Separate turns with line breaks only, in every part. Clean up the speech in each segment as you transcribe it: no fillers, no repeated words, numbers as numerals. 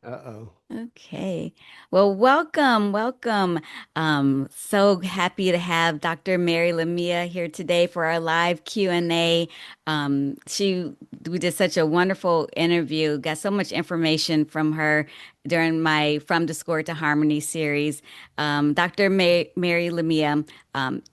Uh-oh.
Okay. Well, welcome. So happy to have Dr. Mary Lamia here today for our live Q&A. We did such a wonderful interview, got so much information from her during my From Discord to Harmony series. Dr. Mary Lamia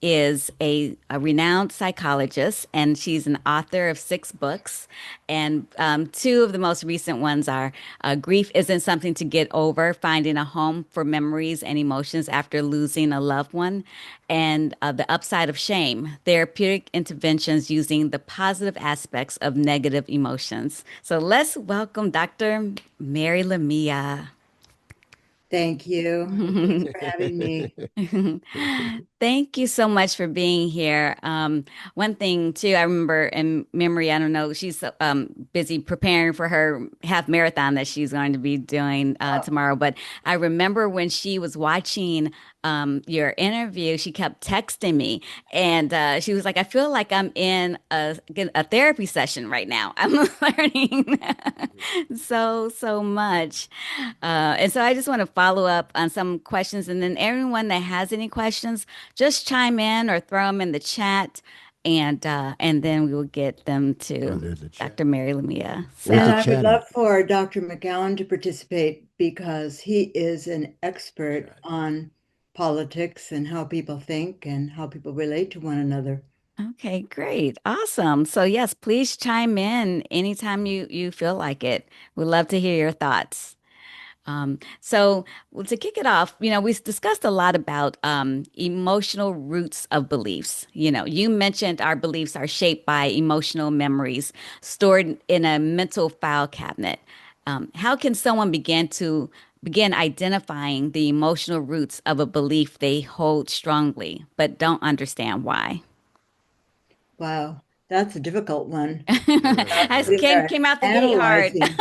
is a renowned psychologist, and she's an author of 6 books. And two of the most recent ones are Grief Isn't Something to Get Over, Finding a Home for Memories and Emotions After Losing a Loved One, and The Upside of Shame, Therapeutic Interventions Using the Positive Aspects of Negative Emotions. So let's welcome Dr. Mary Lamia.
Thank you. Thanks for having me.
Thank you so much for being here. One thing too, I remember in memory, I don't know, she's busy preparing for her half marathon that she's going to be doing tomorrow. But I remember when she was watching your interview, she kept texting me, and she was like, "I feel like I'm in a therapy session right now. I'm learning so much." And so I just want to follow up on some questions, and then everyone that has any questions, just chime in or throw them in the chat, and then we will get them
Oh,
to
there's a chat.
Dr. Mary Lamia.
Where's
So,
the
And I would
chat at?
love for Dr. McCowan to participate because he is an expert
Chat.
on politics and how people think and how people relate to one another.
okay, great, awesome. So yes, please chime in anytime you feel like it. We'd love to hear your thoughts. So to kick it off, we discussed a lot about emotional roots of beliefs. You mentioned our beliefs are shaped by emotional memories stored in a mental file cabinet. How can someone begin identifying the emotional roots of a belief they hold strongly but don't understand why?
Wow, that's a difficult one.
I
Uh-huh.
Sitting
came
there
came out the gate hard.
analyzing,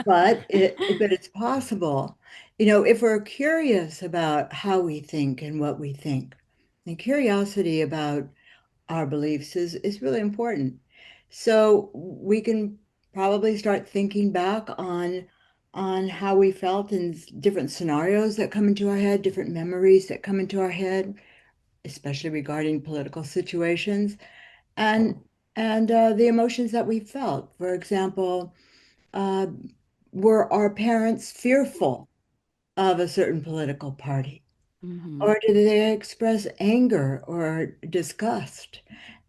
but it's possible. If we're curious about how we think and what we think, and curiosity about our beliefs is really important. So we can probably start thinking back on how we felt in different scenarios that come into our head, different memories that come into our head, especially regarding political situations, and the emotions that we felt. For example, uh, were our parents fearful of a certain political party?
Hmm.
Or did they express anger or disgust?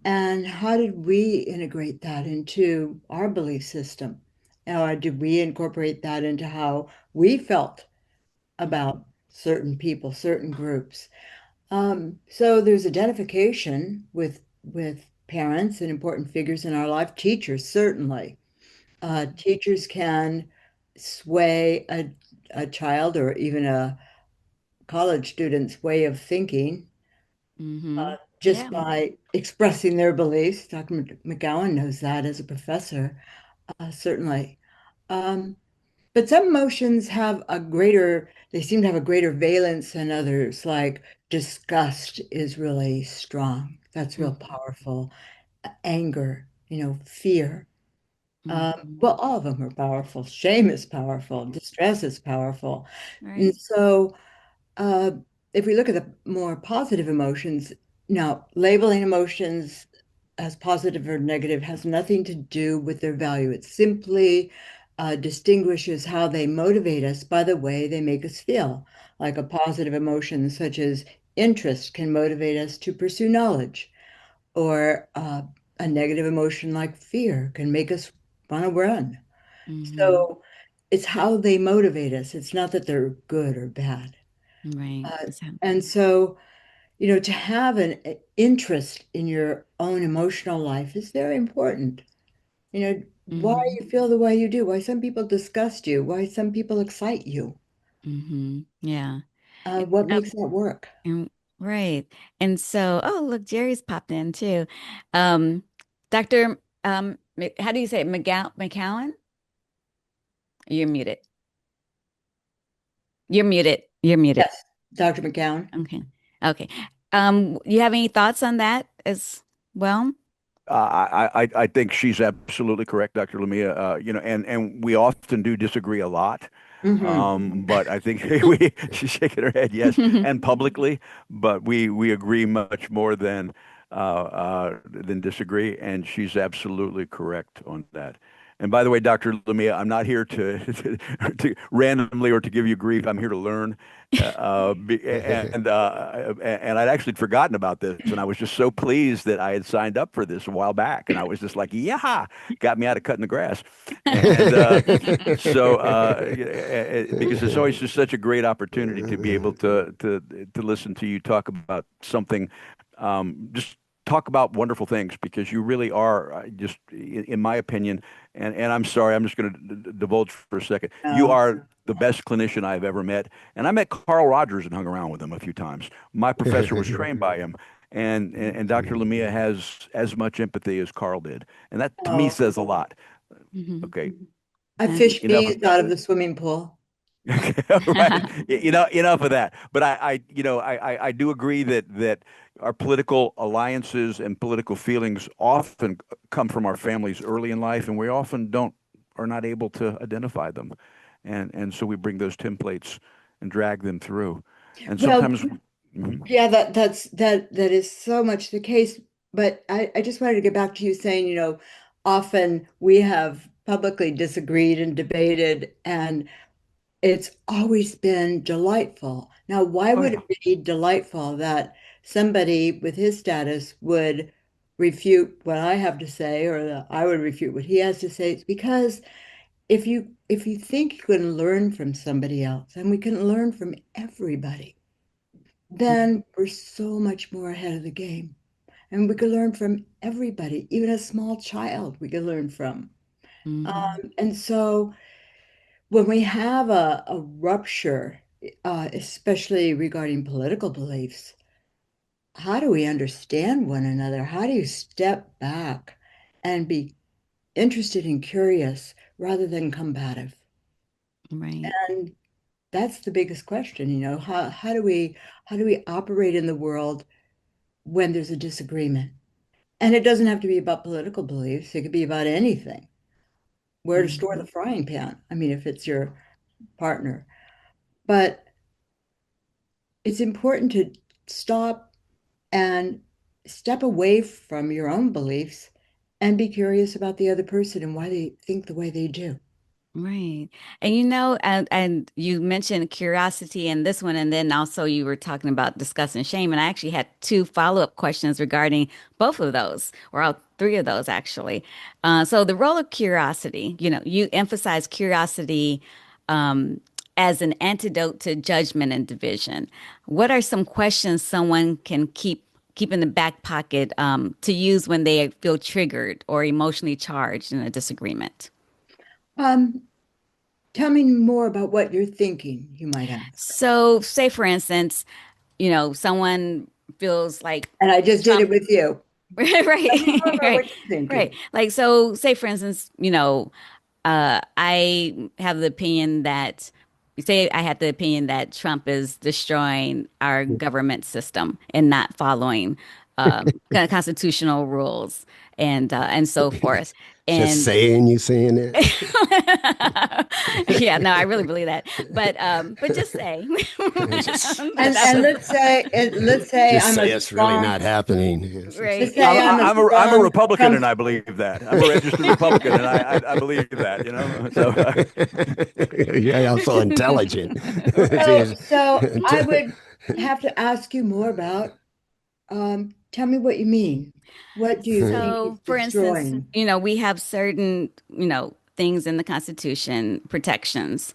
And how did we integrate that into our belief system? Or did we incorporate that into how we felt about certain people, certain groups? So there's identification with parents and important figures in our life. Teachers, certainly. Teachers can sway a child or even a college student's way of thinking
Hmm.
just
Yeah.
by expressing their beliefs. Dr. McGowan knows that as a professor, certainly. Um, but some emotions have they seem to have a greater valence than others, like disgust is really strong. That's real powerful. Anger, fear.
Mm-hmm.
Well, all of them are powerful. Shame is powerful. Distress is powerful. And
Right.
so Uh, if we look at the more positive emotions, now labeling emotions as positive or negative has nothing to do with their value. It simply distinguishes how they motivate us by the way they make us feel. Like a positive emotion, such as interest, can motivate us to pursue knowledge, or a negative emotion like fear can make us want to run.
Hmm.
So it's how they motivate us. It's not that they're good or bad.
Right.
Uh, and so, to have an interest in your own emotional life is very important. Why
Mm-hmm.
you feel the way you do, why some people disgust you, why some people excite you,
Hmm. Yeah.
what
Oh,
makes that work?
and, right. And so, oh, look, Jerry's popped in too. Um, Dr. How do you say it? McCowan? You're muted. You're muted. You're muted.
Yes, Dr. McCown.
Okay. Okay. You have any thoughts on that as well?
I think she's absolutely correct, Dr. Lamia. And we often do disagree a lot.
Hmm.
But I think she's shaking her head yes, and publicly, but we agree much more than disagree, and she's absolutely correct on that. And by the way, Dr. Lamia, I'm not here to randomly or to give you grief. I'm here to learn. And I'd actually forgotten about this, and I was just so pleased that I had signed up for this a while back, and I was just like, yeah, got me out of cutting the grass. And because it's always just such a great opportunity to be able to listen to you talk about something, just talk about wonderful things because you really are just, in my opinion, and I'm sorry, I'm just going to divulge for a second. You
No.
are the best clinician I've ever met, and I met Carl Rogers and hung around with him a few times. My professor was trained by him. And Dr. Lamia has as much empathy as Carl did. And that to me
Oh,
says a lot.
Mhm.
Okay.
I
Uh,
fish
Enough of
bees out of the swimming pool.
right. Enough of that. But I do agree that our political alliances and political feelings often come from our families early in life, and we often don't are not able to identify them. And so we bring those templates and drag them through. And
Well,
sometimes Mhm.
yeah, that is so much the case. But I just wanted to get back to you saying, often we have publicly disagreed and debated, and it's always been delightful. Now, why
Oh
would
yeah.
it be delightful that somebody with his status would refute what I have to say, or that I would refute what he has to say? It's because if you think you can learn from somebody else, and we can learn from everybody, then we're so much more ahead of the game. And we can learn from everybody, even a small child we can learn from.
mhm.
And so when we have a rupture, especially regarding political beliefs, how do we understand one another? How do you step back and be interested and curious rather than combative?
Right.
And that's the biggest question, how do we operate in the world when there's a disagreement? And it doesn't have to be about political beliefs. It could be about anything. Where to store the
Mhm.
frying pan. I mean, if it's your partner. But it's important to stop and step away from your own beliefs and be curious about the other person and why they think the way they do.
Right. And you mentioned curiosity in this one, and then also you were talking about disgust and shame. And I actually had two follow-up questions regarding both of those, or all three of those actually. So the role of curiosity, you emphasize curiosity um, as an antidote to judgment and division. What are some questions someone can keep in the back pocket to use when they feel triggered or emotionally charged in a disagreement?
Um, Tell me more about what you're thinking, you might ask.
So, say for instance, someone feels like
And I just did
Trump,
it with you. Tell me more
right,
about
right,
what you're
right.
thinking.
Like, so say for instance, I have the opinion that, say, I had the opinion that Trump is destroying our government system and not following kind of constitutional rules and so forth.
Just
And
saying you saying that.
yeah, no, I really believe that. But just say,
just
And
but
just
that's
and
say
let's say
just
I'm
say
a
it's really
strong
not happening. Yes,
let's
right.
say I'm a
I'm a
strong
Republican,
Trump.
and I believe that. I'm a registered Republican, and I believe that. So
yeah, I'm so intelligent.
So,
Yes.
so I would have to ask you more about, tell me what you mean. What do you think he's
So, for instance,
destroying?
we have certain, things in the Constitution, protections,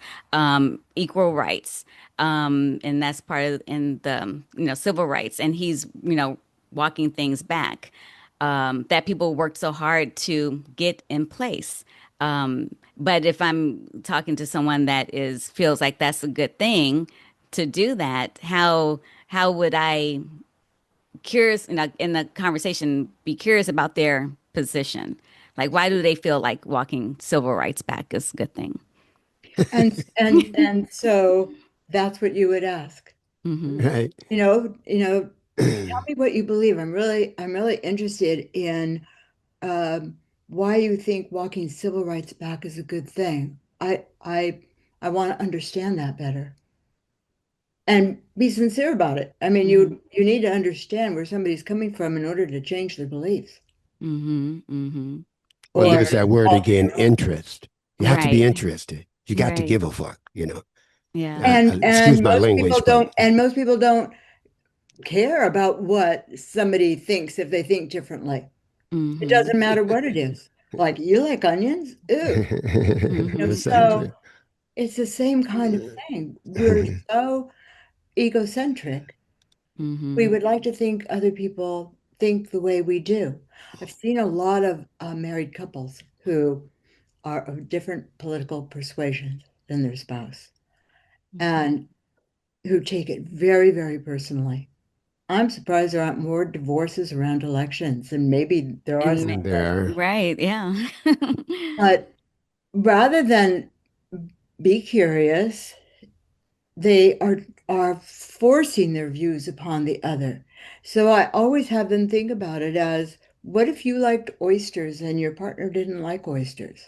equal rights, and that's part of in the, civil rights, and he's, walking things back that people worked so hard to get in place. But if I'm talking to someone that feels like that's a good thing to do that, how would I curious in the conversation be curious about their position, like why do they feel like walking civil rights back is a good thing?
And so that's what you would ask.
Hmm.
Right.
Tell me what you believe. I'm really interested in why you think walking civil rights back is a good thing. I want to understand that better and be sincere about it. I mean, you need to understand where somebody's coming from in order to change their beliefs.
Mm-hmm. Mm-hmm.
Well,
Yeah.
there's that word again, interest. You have to be
Right.
interested. You got to
Right.
give a fuck, you know.
Yeah.
Excuse my language, but
Most people don't care about what somebody thinks if they think differently. It
Mm-hmm.
doesn't matter what it is. Like, you like onions? Ooh.
Mm-hmm.
that's so
So
true.
it's the same kind of thing. We're so egocentric. We
Mm-hmm.
would like to think other people think the way we do. I've seen a lot of married couples who are of different political persuasions than their spouse and who take it very, very personally. I'm surprised there aren't more divorces around elections, and maybe there are some,
And
There.
right. Yeah.
but rather than be curious, they are forcing their views upon the other. So I always have them think about it as, what if you liked oysters and your partner didn't like oysters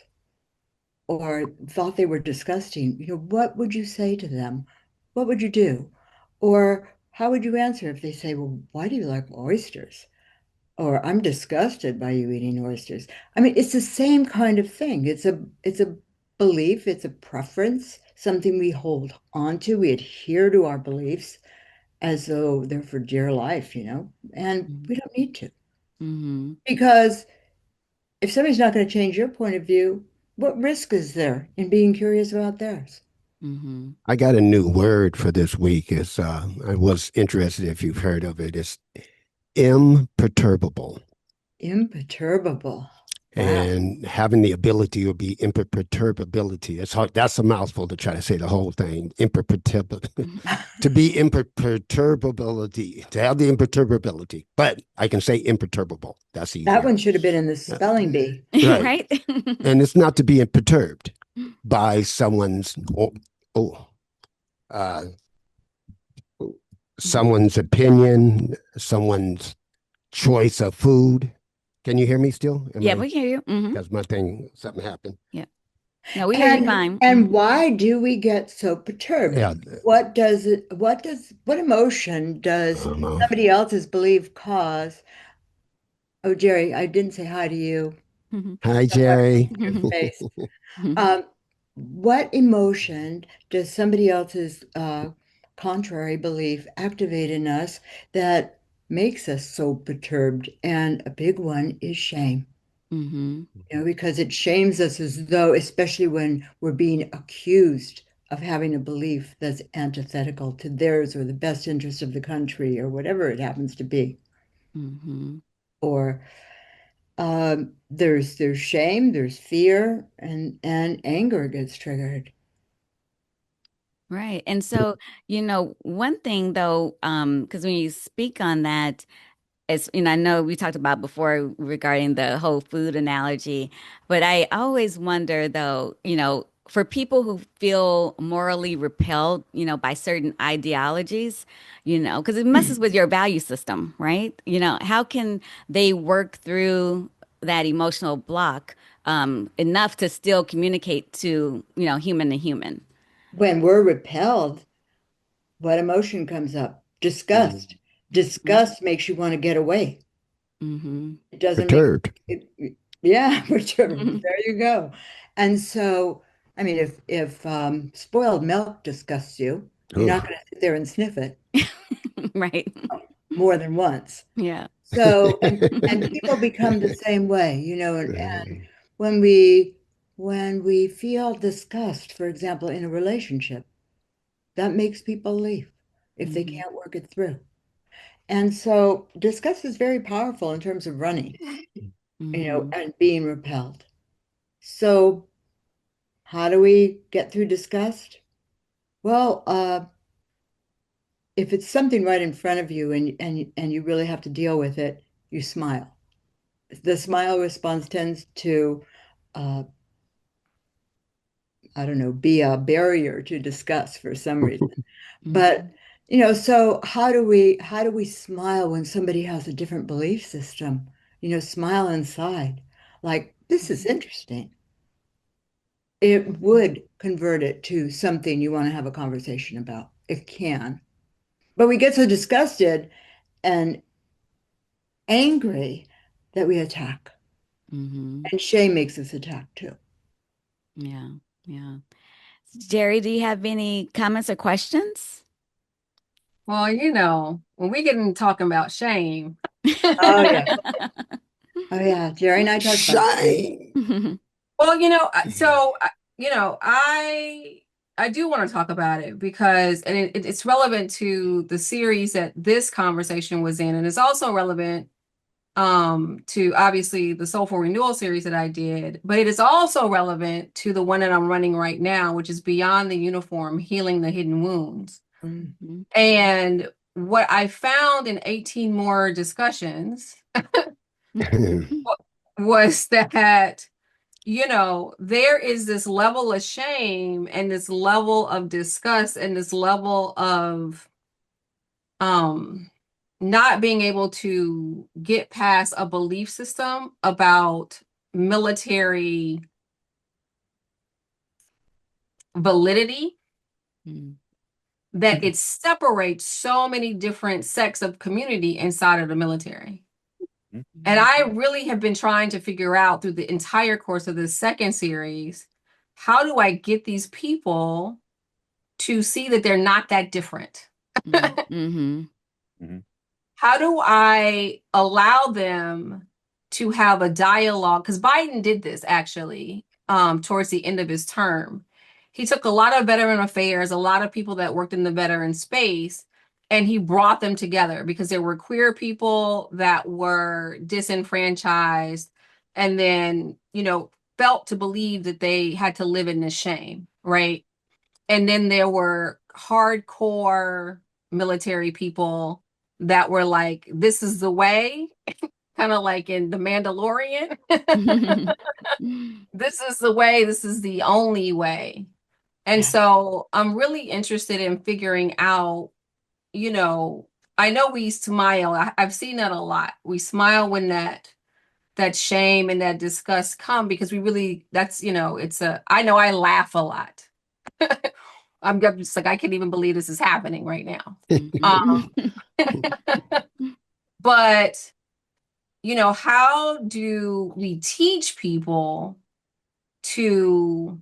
or thought they were disgusting? What would you say to them? What would you do? Or how would you answer if they say, well, why do you like oysters? Or I'm disgusted by you eating oysters. I mean, it's the same kind of thing. It's a belief, it's a preference, something we hold on to. We adhere to our beliefs as though they're for dear life, and we don't need to.
Mm-hmm.
Because if somebody's not going to change your point of view, what risk is there in being curious about theirs?
Mm-hmm.
I got a new word for this week. It's I was interested if you've heard of it. It's imperturbable.
Imperturbable. Wow.
And having the ability to be imperturbability. It's hard. That's a mouthful to try to say the whole thing. Imperturbability. To be imperturbability, to have the imperturbability. But I can say imperturbable. That's
That
easier.
one should have been in the
Uh,
spelling bee.
right.
Right.
And it's not to be perturbed by someone's oh, uh, someone's opinion, someone's choice of food. Can you hear me still? Am
Yeah,
I?
we hear you. Mm-hmm.
Because my thing, something happened.
Yeah. No, we hear you
And
fine.
and why do we get so perturbed?
Yeah,
What emotion
I
does
don't know.
somebody else's belief cause? Oh, Jerry, I didn't say hi to you.
Mm-hmm.
Hi,
Somewhere
Jerry.
in your face. What emotion does somebody else's contrary belief activate in us that makes us so perturbed? And a big one is shame.
Mm-hmm.
Because it shames us as though, especially when we're being accused of having a belief that's antithetical to theirs or the best interest of the country or whatever it happens to be.
Mm-hmm.
Or there's shame, there's fear, and anger gets triggered.
Right. And so, one thing though, because when you speak on that, it's, I know we talked about before regarding the whole food analogy, but I always wonder though, for people who feel morally repelled, by certain ideologies, because it messes with your value system, right? How can they work through that emotional block enough to still communicate to, human to human?
When we're repelled, what emotion comes up? Disgust. Disgust makes you want to get away.
Mm-hmm.
It doesn't make
Perturbed.
yeah, there you go. And so, I mean, if spoiled milk disgusts you, you're not
Ugh.
going to sit there and sniff it
Right.
more than once.
Yeah.
So, and people become the same way, and when we feel disgust, for example, in a relationship, that makes people leave if they
Mm-hmm.
can't work it through. And so disgust is very powerful in terms of running,
Mm-hmm.
and being repelled. So how do we get through disgust? Well, if it's something right in front of you and you really have to deal with it, you smile. The smile response tends to, uh, I don't know, be a barrier to disgust for some reason. But
Mm-hmm.
so how do we smile when somebody has a different belief system smile inside, like, this is interesting. It would convert it to something you want to have a conversation about. It can. But we get so disgusted and angry that we attack.
Mm-hmm.
And shame makes us attack too.
Yeah. Yeah. Jerry, do you have any comments or questions?
Well, when we get into talking about shame,
Oh, yeah. Oh, yeah. Jerry and I talked about
Shame.
well, so I do want to talk about it because and it's relevant to the series that this conversation was in, and it's also relevant to obviously the Soulful Renewal series that I did, but it is also relevant to the one that I'm running right now, which is Beyond the Uniform, Healing the Hidden Wounds.
Mm.
Mhm.
And what I found in 18 more discussions was that, there is this level of shame and this level of disgust and this level of um not being able to get past a belief system about military validity
Mm.
that it separates so many different sects of community inside of the military. And I really have been trying to figure out through the entire course of this second series, how do I get these people to see that they're not that different?
Mm-hmm.
How do I allow them to have a dialogue? Because Biden did this actually towards the end of his term. He took a lot of veteran affairs, a lot of people that worked in the veteran space, and he brought them together because there were queer people that were disenfranchised and then, felt to believe that they had to live in this shame, right? And then there were hardcore military people that were like, this is the way, kind of like in The Mandalorian. This is the way, this is the only way. And
Yeah.
so I'm really interested in figuring out, I know we smile. I've seen that a lot. We smile when that shame and that disgust come because we really, I know I laugh a lot. I'm just like, I can't even believe this is happening right now. But, how do we teach people to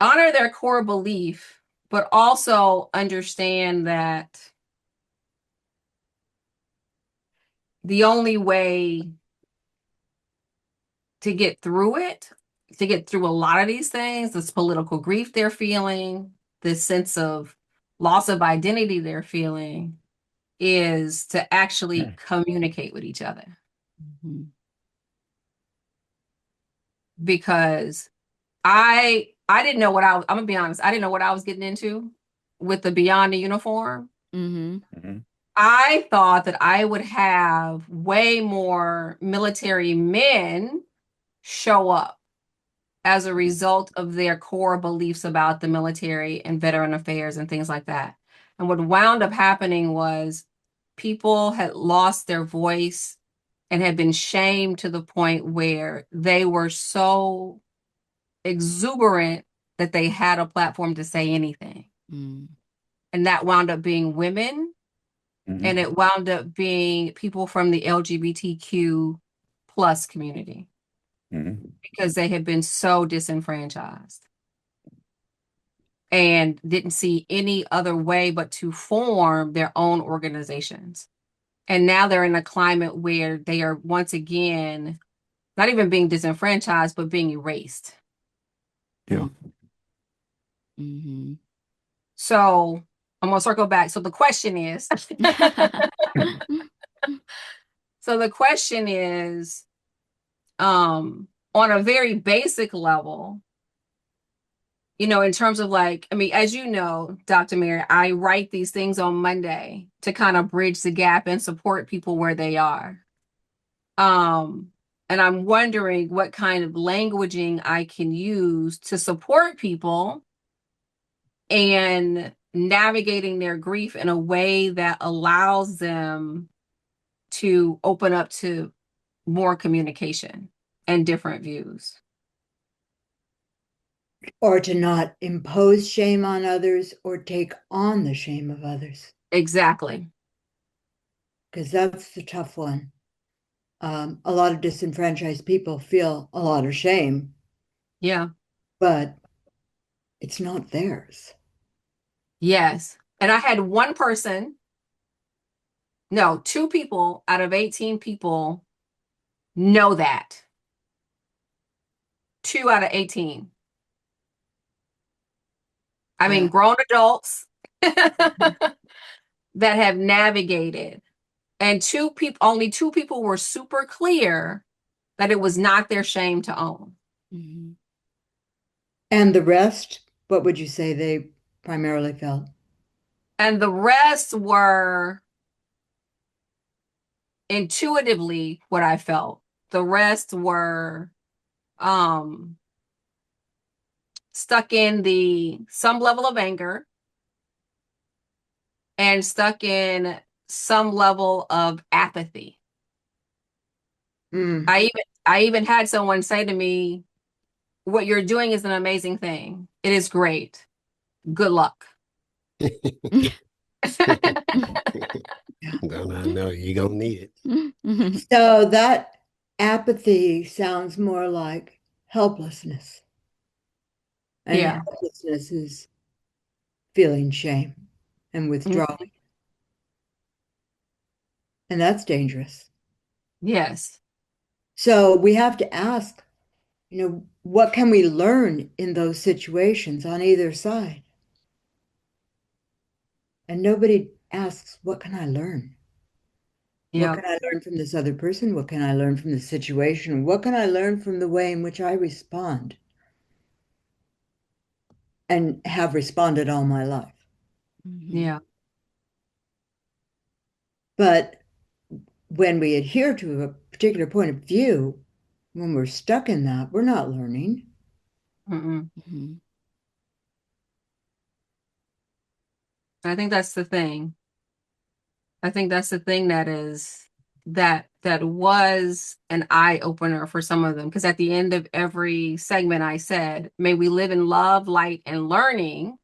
honor their core belief, but also understand that the only way to get through it, to get through a lot of these things, this political grief they're feeling, this sense of loss of identity they're feeling, is to actually communicate with each other. Because I didn't know I'm gonna be honest, I didn't know what I was getting into with the Beyond the Uniform. I thought that I would have way more military men show up as a result of their core beliefs about the military and veteran affairs and things like that. And what wound up happening was people had lost their voice and had been shamed to the point where they were so exuberant that they had a platform to say anything. And that wound up being women, and it wound up being people from the LGBTQ plus community because they had been so disenfranchised and didn't see any other way but to form their own organizations. And now they're in a climate where they are once again not even being disenfranchised, but being erased.
Yeah.
So I'm going to circle back. So the question is, on a very basic level, in terms of like, I mean, as you know, Dr. Mary, I write these things on Monday to kind of bridge the gap and support people where they are. And I'm wondering what kind of languaging I can use to support people and navigating their grief in a way that allows them to open up to more communication and different views.
Or to not impose shame on others or take on the shame of others.
Exactly.
Because that's the tough one. A lot of disenfranchised people feel a lot of shame,
Yeah.
but it's not theirs.
Yes. And I had one person, no, 2 people out of 18 people know that. 2 out of 18. I mean,
Yeah.
grown adults that have navigated. And only 2 people were super clear that it was not their shame to own.
Mhm.
And the rest, what would you say they primarily felt?
And the rest were intuitively what I felt. The rest were um stuck in the some level of anger and stuck in some level of apathy.
Mm.
I even had someone say to me, "What you're doing is an amazing thing. It is great. Good luck."
Well, I know you're gonna need
So that apathy sounds more like helplessness. And
Yeah.
helplessness is feeling shame and
Mhm.
withdrawing. And that's dangerous.
Yes.
So we have to ask, what can we learn in those situations on either side? And nobody asks, what can I learn? What
Yeah.
can I learn from this other person? What can I learn from the situation? What can I learn from the way in which I respond and have responded all my life?
Mhm.
Yeah.
But when we adhere to a particular point of view, when we're stuck in that, we're not learning.
Mm-mm.
Mhm.
I think that's the thing. I think that's the thing that was an eye opener for some of them. Because at the end of every segment, I said, "May we live in love, light, and learning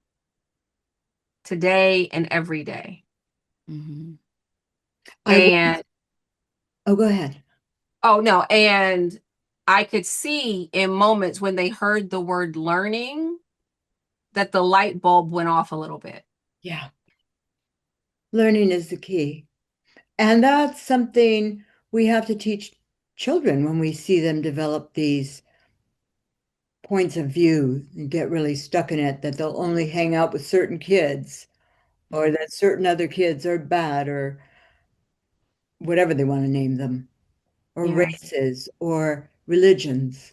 today and every day."
Mhm.
I
And
Oh, go ahead.
oh no, and I could see in moments when they heard the word learning that the light bulb went off a little bit.
Yeah, learning is the key. And that's something we have to teach children when we see them develop these points of view and get really stuck in it, that they'll only hang out with certain kids or
Mhm.
that certain other kids are bad or whatever they want to name them, or
Yeah.
races or religions,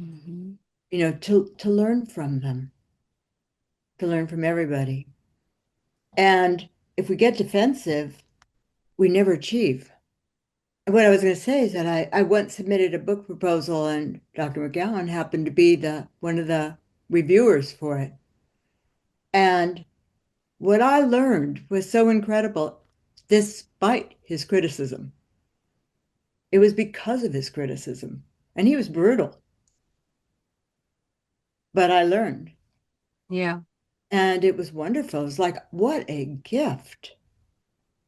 Mhm.
to learn from them, to learn from everybody. And if we get defensive, we never achieve. What I was going to say is that I once submitted a book proposal, and Dr. McCowan happened to be the one of the reviewers for it. And what I learned was so incredible, despite his criticism. It was because of his criticism, and he was brutal, but I learned,
Yeah.
and it was wonderful. It was like, what a gift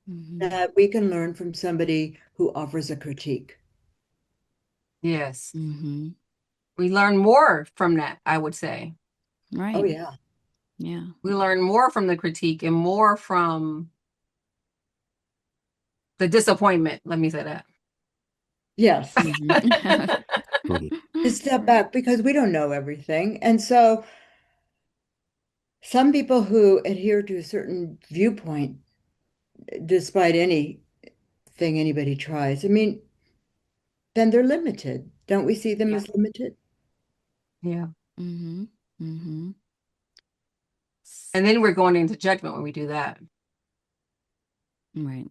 Mhm.
that we can learn from somebody who offers a critique.
Yes.
Mhm.
We learn more from that, I would say.
Oh,
Right.
yeah.
Yeah.
We learn more from the critique and more from the disappointment. Let me say that.
Yes.
Mhm.
it.
To step back because we don't know everything. And so some people who adhere to a certain viewpoint, despite anything anybody tries, I mean, then they're limited. Don't we see them
Yeah.
as limited?
Yeah.
Mhm. Mhm.
And then we're going into judgment when we do that.
Right.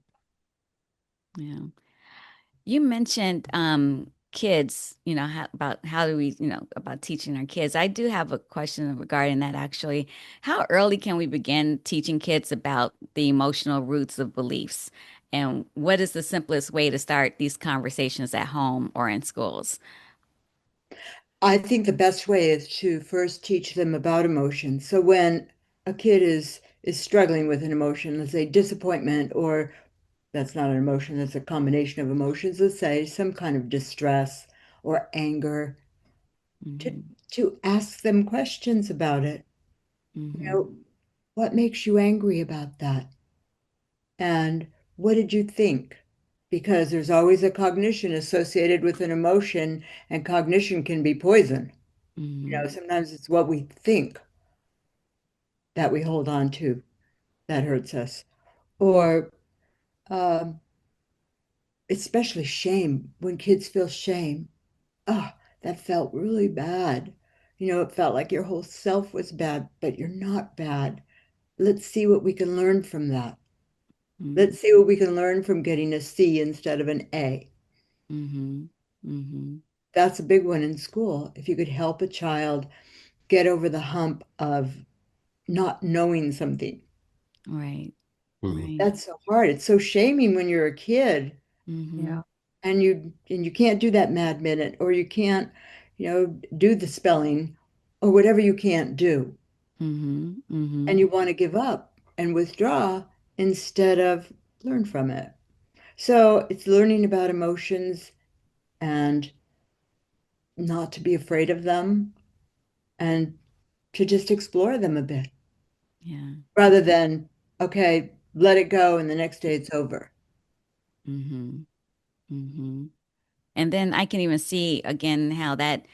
Yeah. You mentioned kids, about how do we, about teaching our kids. I do have a question regarding that actually. How early can we begin teaching kids about the emotional roots of beliefs And what is the simplest way to start these conversations at home or in schools?
I think the best way is to first teach them about emotions. So when a kid is struggling with an emotion, let's say disappointment, or that's not an emotion, that's a combination of emotions, let's say some kind of distress or anger, to
Mm-hmm.
to ask them questions about it. You
Mm-hmm.
know, what makes you angry about that? And what did you think? Because there's always a cognition associated with an emotion, and cognition can be poison.
Mm-hmm.
Sometimes it's what we think that we hold on to that hurts us. Or um, especially shame, when kids feel shame. Oh, that felt really bad. It felt like your whole self was bad, but you're not bad. Let's see what we can learn from that. Let's see what we can learn from getting a C instead of an A.
Mm-hmm. Mm-hmm.
That's a big one in school. If you could help a child get over the hump of not knowing something.
Right.
Mhm.
Right.
That's so hard. It's so shaming when you're a kid
Mm-hmm.
Yeah.
and you can't do that mad minute, or you can't, do the spelling, or whatever you can't do.
Mm-hmm. Mm-hmm.
And you want to give up and withdraw instead of learn from it. So it's learning about emotions and not to be afraid of them and to just explore them a bit
Yeah.
rather than, okay, let it go and the next day it's over.
Mm-hmm. Mm-hmm. And then I can even see again how that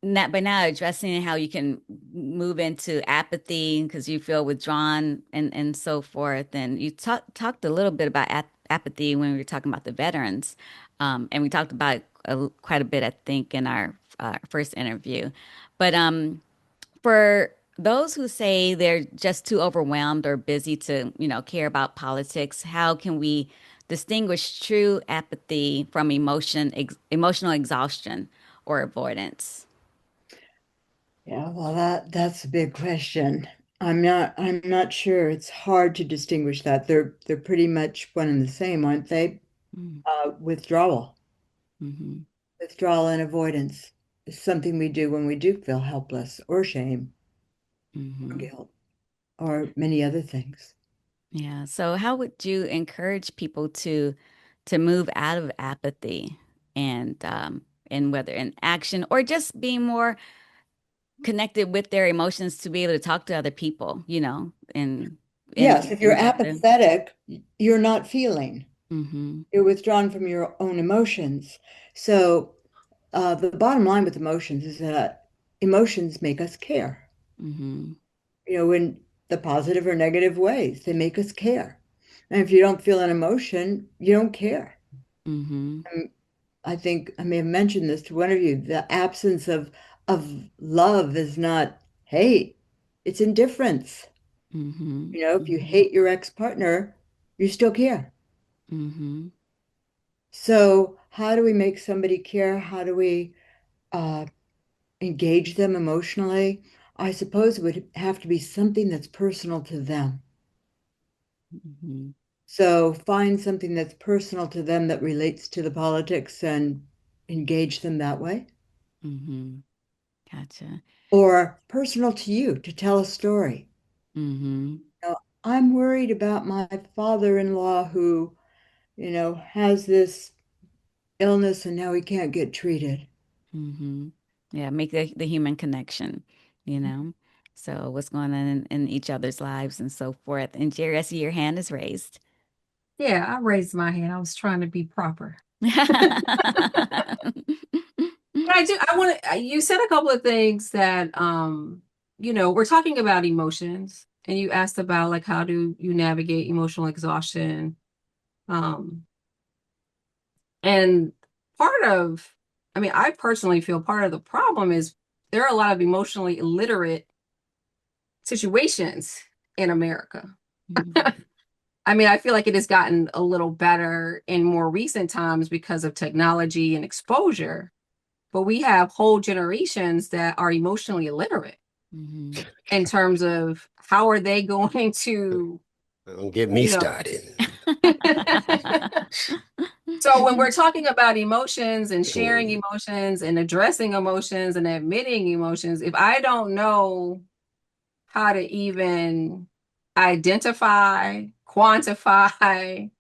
not by now addressing how you can move into apathy because you feel withdrawn and so forth. And you talked a little bit about apathy when we were talking about the veterans, and we talked about quite a bit, I think, in our first interview. But for those who say they're just too overwhelmed or busy to, care about politics, how can we distinguish true apathy from emotional exhaustion or avoidance?
Yeah, well, that's a big question. I'm not sure. It's hard to distinguish that. They're pretty much one and the same, aren't they? Withdrawal.
Mm-hmm.
Withdrawal and avoidance is something we do when we do feel helpless or shame or
Mm-hmm.
guilt or many other things.
Yeah. So how would you encourage people to move out of apathy and whether in action or just being more connected with their emotions to be able to talk to other people,
Yes, if you're
and have the
apathetic, you're not feeling.
mm-hmm.
You're withdrawn from your own emotions. So the bottom line with emotions is that emotions make us care.
Mm-hmm.
In the positive or negative ways, they make us care. And if you don't feel an emotion, you don't care.
Mm-hmm.
I think I may have mentioned this to one of you. The absence of love is not hate, it's indifference.
Mm-hmm.
If you
Mm-hmm.
hate your ex-partner, you still care.
Mm-hmm.
So how do we make somebody care? How do we uh, engage them emotionally? I suppose it would have to be something that's personal to them.
Mm-hmm.
So find something that's personal to them that relates to the politics and engage them that way.
Mm-hmm. Gotcha.
Or personal to you to tell a story.
Mm-hmm.
I'm worried about my father-in-law who, has this illness and now he can't get treated.
Mm-hmm. Yeah, make the human connection, you know. So what's going on in each other's lives and so forth. And Jerry, I see your hand is raised.
Yeah, I raised my hand. I was trying to be proper. But I want to, you said a couple of things that, we're talking about emotions and you asked about like, how do you navigate emotional exhaustion? Um, and part of, I mean, I personally feel part of the problem is there are a lot of emotionally illiterate situations in America.
Mhm.
I mean, I feel like it has gotten a little better in more recent times because of technology and exposure, but we have whole generations that are emotionally illiterate
Mhm.
in terms of how are they going to,
Don't get me
you know,
started.
So when we're talking about emotions and sharing
Oh,
emotions and addressing emotions and admitting emotions, if I don't know how to even identify, quantify,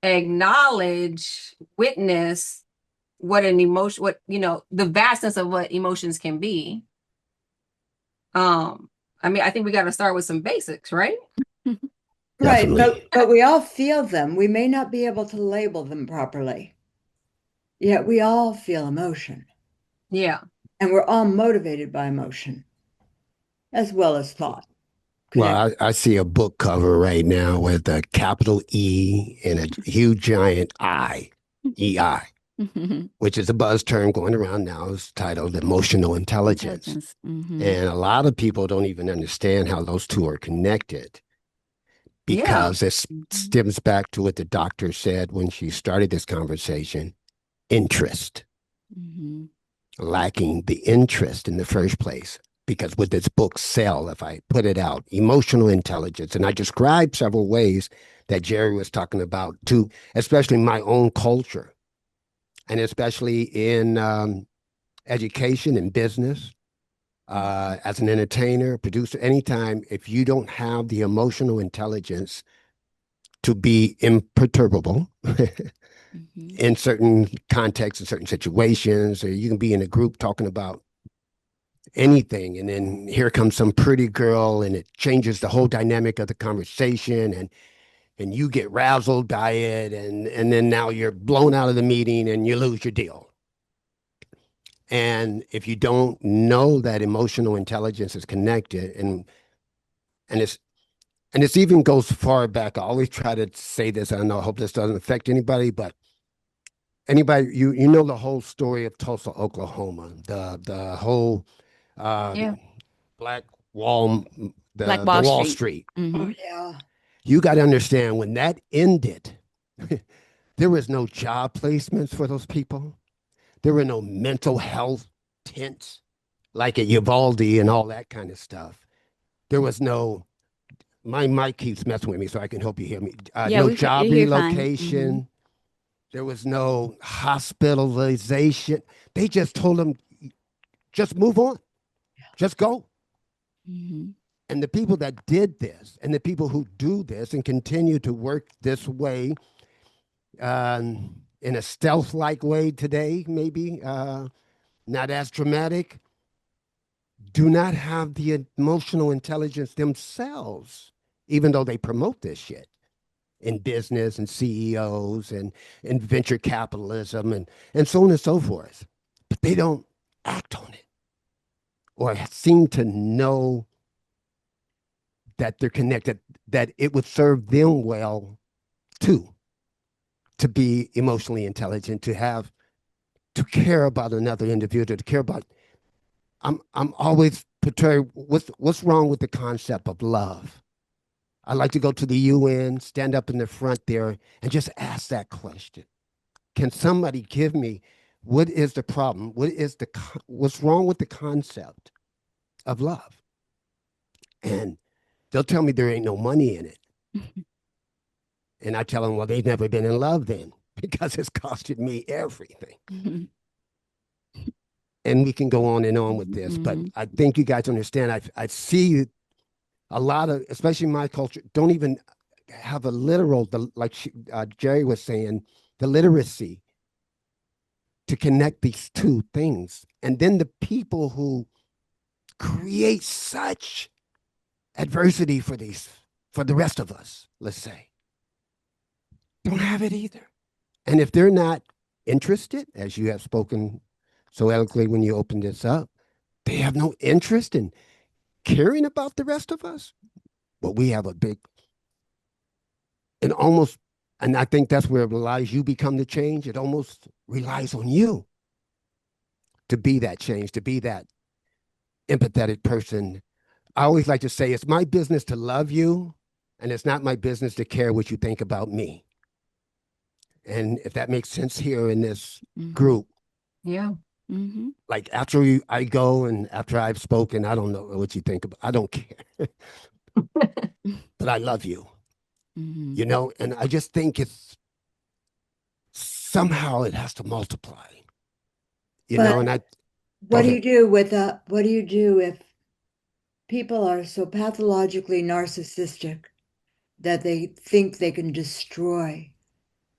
acknowledge, witness what an emotion, what, the vastness of what emotions can be. Um, I mean, I think we got to start with some basics, right?
Right,
definitely.
but we all feel them. We may not be able to label them properly, yet we all feel emotion,
Yeah.
and we're all motivated by emotion as well as thought. Connect.
Well, I see a book cover right now with a capital E and a huge giant I, EI, which is a buzz term going around now. It's titled emotional intelligence.
Intelligence. Hmm.
And a lot of people don't even understand how those two are connected
Yeah.
because it stems back to what the doctor said when she started this conversation: interest,
Hmm.
lacking the interest in the first place. Because with this book sell, if I put it out, emotional intelligence, and I described several ways that Jerry was talking about too, especially my own culture, and especially in education and business, as an entertainer, producer, anytime, if you don't have the emotional intelligence to be imperturbable
Hmm.
in certain contexts, in certain situations, or you can be in a group talking about anything, and then here comes some pretty girl and it changes the whole dynamic of the conversation, and you get razzled by it, and then now you're blown out of the meeting and you lose your deal. And if you don't know that emotional intelligence is connected, and it's and it's even goes far back. I always try to say this. I know, I hope this doesn't affect anybody, but anybody, you know the whole story of Tulsa, Oklahoma, the whole uh,
Yeah.
Black Wall,
Black
the
Wall
Wall
Street.
Street.
Oh,
Hmm.
yeah.
You got to understand when that ended, there was no job placements for those people. There were no mental health tents like at Uvalde and all that kind of stuff. There was no, my mic keeps messing with me, so I can hope you hear me.
Yeah,
No
you're
job
here fine. Hmm.
relocation. There was no hospitalization. They just told them, just move on, just go.
Hmm.
And the people that did this, and the people who do this and continue to work this way, in a stealth like way today, maybe not as dramatic, do not have the emotional intelligence themselves, even though they promote this shit in business and CEOs and venture capitalism and so on and so forth. But they don't act on it or seem to know that they're connected, that it would serve them well too, to be emotionally intelligent, to have, to care about another individual, to care about. I'm always perturbed. What's wrong with the concept of love? I like to go to the UN, stand up in the front there, and just ask that question. Can somebody give me what is the problem? What's wrong with the concept of love? And they'll tell me there ain't no money in it. And I tell them, well, they've never been in love then, because it's costed me everything.
Hmm.
And we can go on and on with this, but
Hmm.
I think you guys understand. I see a lot of, especially my culture, don't even have a literal, like Jerry was saying, the literacy to connect these two things. And then the people who create such adversity for the rest of us, let's say, don't have it either. And if they're not interested, as you have spoken so eloquently when you opened this up, they have no interest in caring about the rest of us. Well, we have a big, and almost, and I think that's where it relies. You become the change. It almost relies on you to be that change, to be that empathetic person. I always like to say it's my business to love you, and it's not my business to care what you think about me. And if that makes sense here in this
Hmm.
group,
Yeah.
Hmm.
like after I go and after I've spoken, I don't know what you think about. I don't care, but I love you.
Mm-hmm.
And I just think it's somehow it has to multiply,
But
and I go
what do
ahead.
you do with what do you do if people are so pathologically narcissistic that they think they can destroy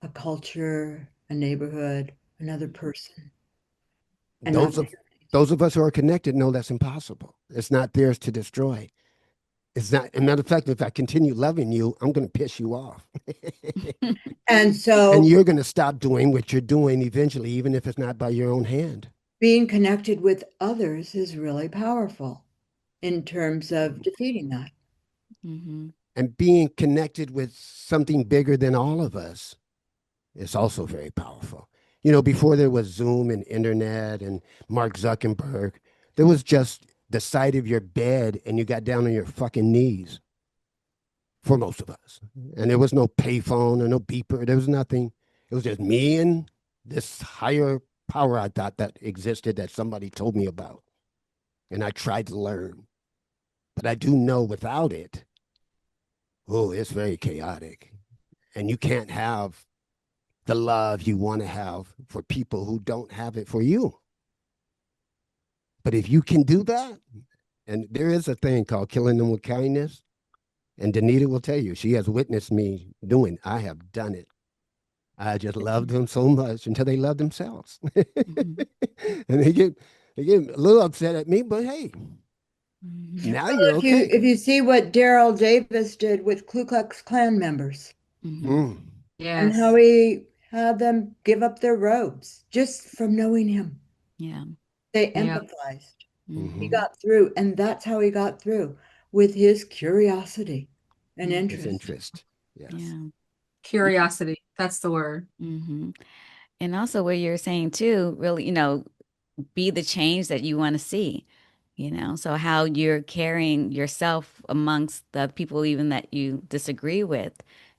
a culture, a neighborhood, another person, and not
Those
make
of us who are connected know that's impossible. It's not theirs to destroy. It's not. As a matter of fact, if I continue loving you, I'm going to piss you off,
And
and
so
you're going to stop doing what you're doing eventually, even if it's not by your own hand.
being connected with others is really powerful in terms of defeating that.
Mm-hmm.
And being connected with something bigger than all of us is also very powerful. Before there was Zoom and internet and Mark Zuckerberg, there was just the side of your bed and you got down on your fucking knees for most of us. And there was no payphone or no beeper. There was nothing. It was just me and this higher power I thought that existed that somebody told me about. And I tried to learn. But I do know without it, oh, it's very chaotic. And you can't have the love you want to have for people who don't have it for you. But if you can do that, and there is a thing called killing them with kindness, and Danita will tell you, she has witnessed me doing. I have done it. I just love them so much until they love themselves,
Mm-hmm.
and they get a little upset at me. But hey,
Mm-hmm.
now
Well,
you're okay.
if you see what Daryl Davis did with Ku Klux Klan members
Mm-hmm.
Mm,
and how
Yes.
he had them give up their robes just from knowing him,
Yeah.
they
Yeah.
empathized. He
Mm-hmm.
hmm
got through, and that's how he got through with his curiosity and
His
interest.
interest, yes.
Yeah.
Curiosity. That's the word.
Mm-hmm. And also what you're saying too, really, be the change that you want to see, so how you're carrying yourself amongst the people even that you disagree with,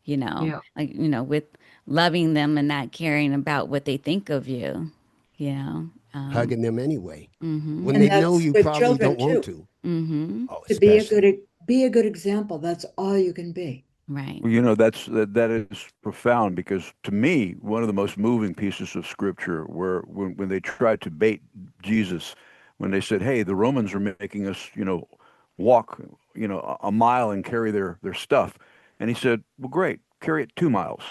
Yeah.
like, with loving them and not caring about what they think of you, you know.
Hugging them anyway
Mm-hmm.
when
And
they know
that's
you
with
probably
children
don't want
too.
to.
Mm-hmm.
Oh,
To be a good
especially.
be a good example, that's all you can be.
Right.
Well, that is profound because to me, one of the most moving pieces of scripture were when they tried to bait Jesus, when they said, "Hey, the Romans are making us, walk, a mile and carry their stuff," and he said, "Well, great, carry it 2 miles."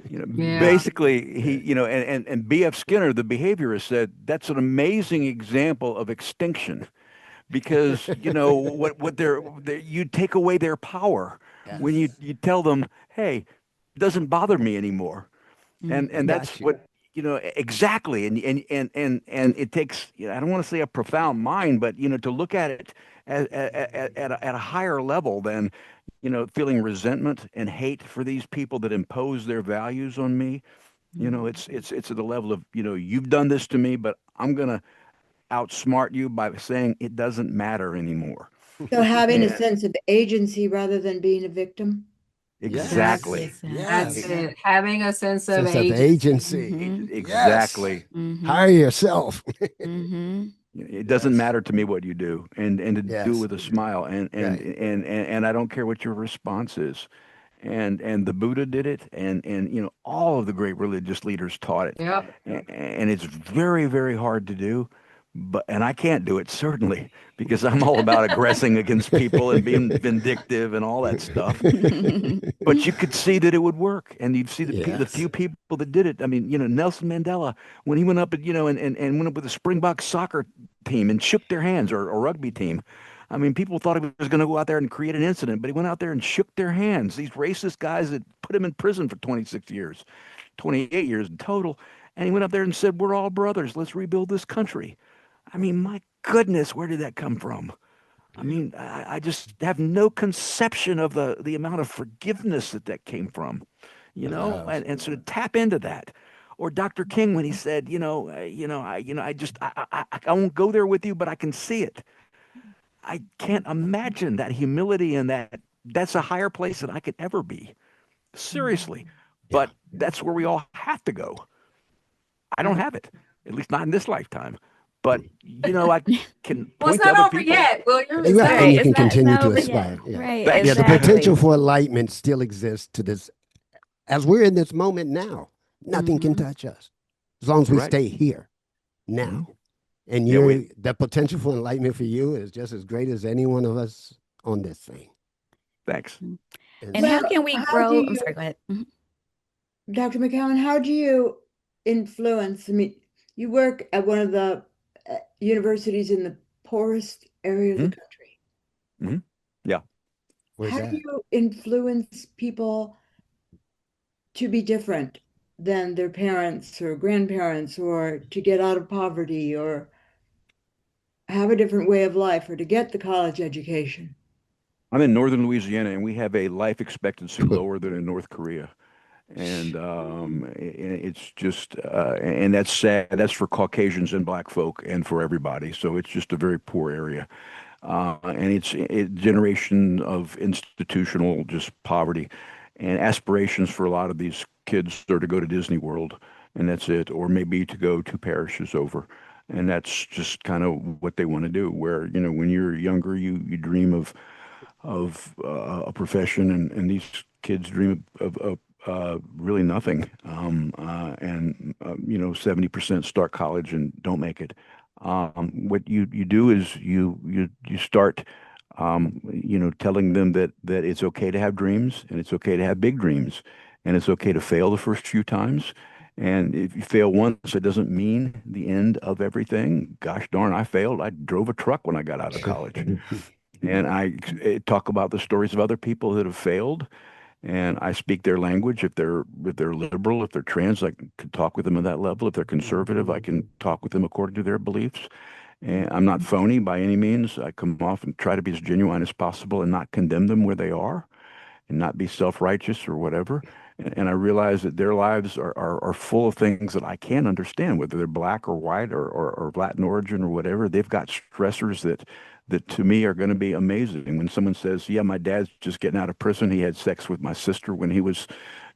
Yeah.
Basically, and B.F. Skinner, the behaviorist, said that's an amazing example of extinction because what you take away their power when you
Yes.
you tell them, hey, it doesn't bother me anymore,
Mm-hmm.
I
and that's
got you.
what exactly, and it takes, I don't want to say a profound mind, but to look at it at a higher level than feeling resentment and hate for these people that impose their values on me. It's at the level of you've done this to me, but I'm gonna outsmart you by saying it doesn't matter anymore.
So having a
And
sense of agency rather than being a victim.
Yes.
exactly.
Exactly. That's
Exactly.
Yes.
it. Having a sense of
Sense of
agency.
agency. Yes.
Exactly.
Mm-hmm.
Hire yourself.
Mm-hmm.
It doesn't
Yes.
matter to me what you do, and to do it
Yes.
with a smile,
Right.
and I don't care what your response is. And the Buddha did it, and all of the great religious leaders taught it,
Yep.
and it's very very hard to do, but and I can't do it certainly because I'm all about aggressing against people and being vindictive and all that stuff. But you could see that it would work, and you'd see the
Yes.
few people that did it. I mean, Nelson Mandela, when he went up, and went up with the Springbok soccer team and shook their hands, or a rugby team. I mean, people thought he was going to go out there and create an incident, but he went out there and shook their hands. These racist guys that put him in prison for 26 years, 28 years in total, and he went up there and said, "We're all brothers. Let's rebuild this country." I mean, my goodness, where did that come from? I mean, I just have no conception of the amount of forgiveness that came from,
Love.
and so to tap into that. Or Dr. King when he said, I just, I won't go there with you, but I can see it. I can't imagine that humility and that's a higher place than I could ever be. Seriously.
Yeah.
But that's where we all have to go. I don't
Right.
have it, at least not in this lifetime. but I can
Well, it's
point to
not
other
over
people.
yet, William. It's
Right, and
not.
you
It's
can
not, it's
continue
not
to
over yet.
aspire. Yeah.
Right,
Thanks.
Yeah, the
exactly.
potential for enlightenment still exists to this as we're in this moment now. Nothing can
Hmm.
touch us as long as we
Right.
stay here
Hmm.
now. And
Yeah,
the potential for enlightenment for you is just as great as any one of us on this thing.
thanks.
And
And
so,
how
Well,
can we
how do
grow? I'm
you,
sorry, go ahead. Mhm.
Dr. McCowan, how do you influence? I mean, you work at one of the universities in the poorest area of the
Hmm.
country.
Hmm. Yeah.
where's
How do
that?
you influence people to be different than their parents or grandparents, or to get out of poverty, or have a different way of life, or to get the college education?
I'm in northern Louisiana, and we have a life expectancy lower than in North Korea. And it's just and that's sad. That's for Caucasians and Black folk, and for everybody. So it's just a very poor area, and it's a generation of institutional just poverty, and aspirations for a lot of these kids are to go to Disney World, and that's it, or maybe to go two parishes over. And that's just kind of what they want to do. Where, when you're younger, you dream of a profession, and these kids dream of really nothing. 70% start college and don't make it. What you do is you start, telling them that it's okay to have dreams, and it's okay to have big dreams, and it's okay to fail the first few times. And if you fail once, it doesn't mean the end of everything. Gosh darn, I failed. I drove a truck when I got out of college. And I talk about the stories of other people that have failed, and I speak their language. If they're liberal, if they're trans, I can talk with them at that level. If they're conservative, I can talk with them according to their beliefs. And I'm not phony by any means. I come off and try to be as genuine as possible and not condemn them where they are, and not be self-righteous or whatever. And I realize that their lives are full of things that I can't understand, whether they're black or white or Latin origin or whatever. They've got stressors that to me are going to be amazing. When someone says, yeah, my dad's just getting out of prison. He had sex with my sister when he was,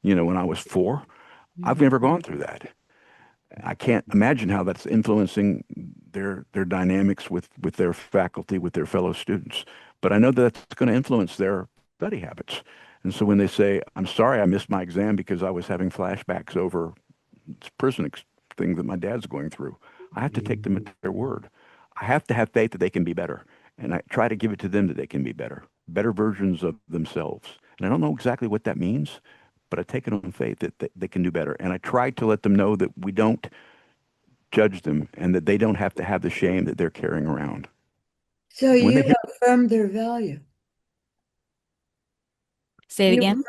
when I was 4. I've never gone through that. I can't imagine how that's influencing their dynamics with their faculty, with their fellow students. But I know that that's going to influence their study habits. And so when they say, "I'm sorry, I missed my exam because I was having flashbacks over this thing that my dad's going through," I have to take them at their word. I have to have faith that they can be better, and I try to give it to them that they can be better versions of themselves. And I don't know exactly what that means, but I take it on faith that they can do better. And I try to let them know that we don't judge them, and that they don't have to have the shame that they're carrying around.
So
And when they
you
hear,
affirm their value.
Say it again.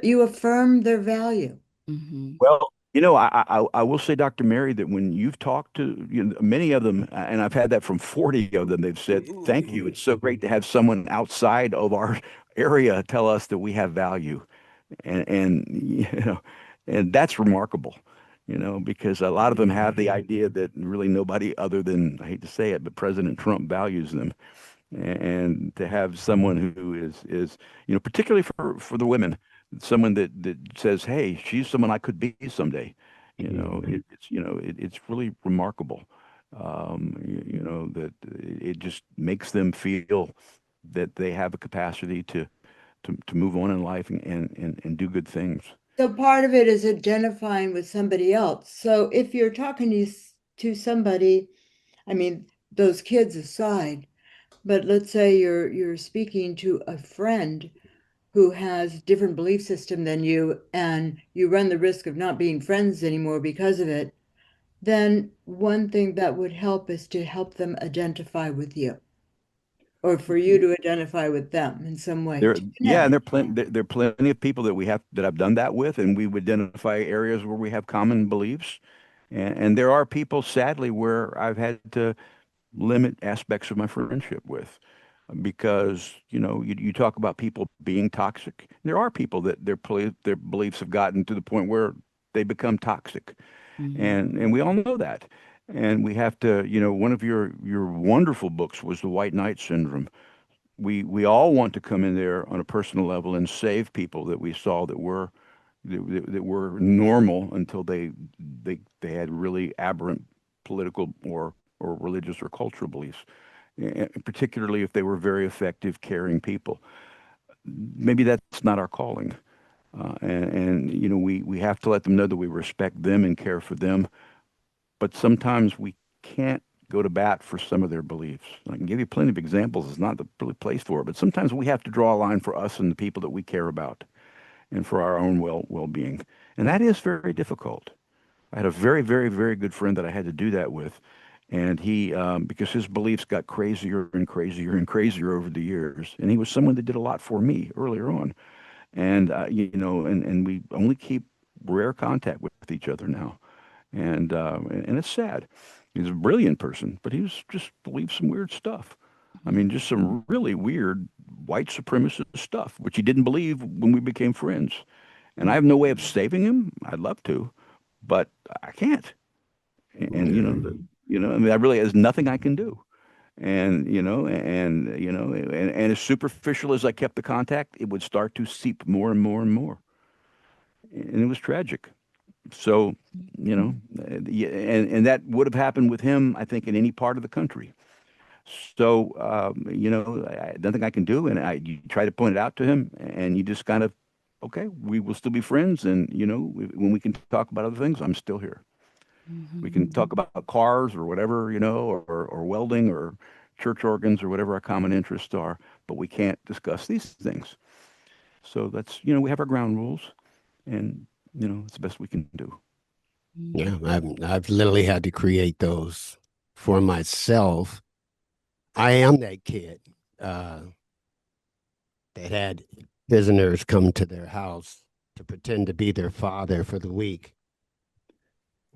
You affirm their value.
Hmm.
well, I will say, Dr. Mary, that when you've talked to many of them, and I've had that from 40 of them, they've said, "Thank you. It's so great to have someone outside of our area tell us that we have value." And and that's remarkable, because a lot of them have the idea that really nobody other than, I hate to say it, but President Trump values them. And to have someone who is particularly for the women, someone that says, "Hey, she's someone I could be someday," it's really remarkable. That it just makes them feel that they have a capacity to move on in life and do good things.
So part of it is identifying with somebody else. So if you're talking to somebody, I mean, those kids aside, but let's say you're speaking to a friend who has different belief system than you, and you run the risk of not being friends anymore because of it, then one thing that would help is to help them identify with you, or for you to identify with them in some way
There,
to
yeah, and
connect.
there are plenty of people that I've done that with, and we would identify areas where we have common beliefs, and there are people, sadly, where I've had to limit aspects of my friendship with, because you talk about people being toxic. There are people that their beliefs have gotten to the point where they become toxic,
Hmm.
and we all know that, and we have to. One of your wonderful books was The White Knight Syndrome. We all want to come in there on a personal level and save people that we saw that were normal until they had really aberrant political or or religious or cultural beliefs, particularly if they were very effective, caring people. Maybe that's not our calling. And we have to let them know that we respect them and care for them. But sometimes we can't go to bat for some of their beliefs. I can give you plenty of examples. It's not the really place for it, but sometimes we have to draw a line for us and the people that we care about, and for our own well-being, and that is very difficult. I had a very, very, very good friend that I had to do that with, and he, because his beliefs got crazier and crazier and crazier over the years, and he was someone that did a lot for me earlier on, and and we only keep rare contact with each other now, and it's sad. He's a brilliant person, but he was just believed some weird stuff. I mean, just some really weird white supremacist stuff, which he didn't believe when we became friends. And I have no way of saving him. I'd love to, but I can't. And I mean, I really there's nothing I can do. And as superficial as I kept the contact, it would start to seep more and more and more, and it was tragic. So, and that would have happened with him, I think, in any part of the country. So, nothing I can do, and you try to point it out to him, and you just kind of, okay, we will still be friends, and when we can talk about other things, I'm still here. We can talk about cars or whatever, or welding or church organs or whatever our common interests are, but we can't discuss these things. So that's, we have our ground rules, and it's the best we can do.
Yeah, I've literally had to create those for myself. I am that kid that had visitors come to their house to pretend to be their father for the week.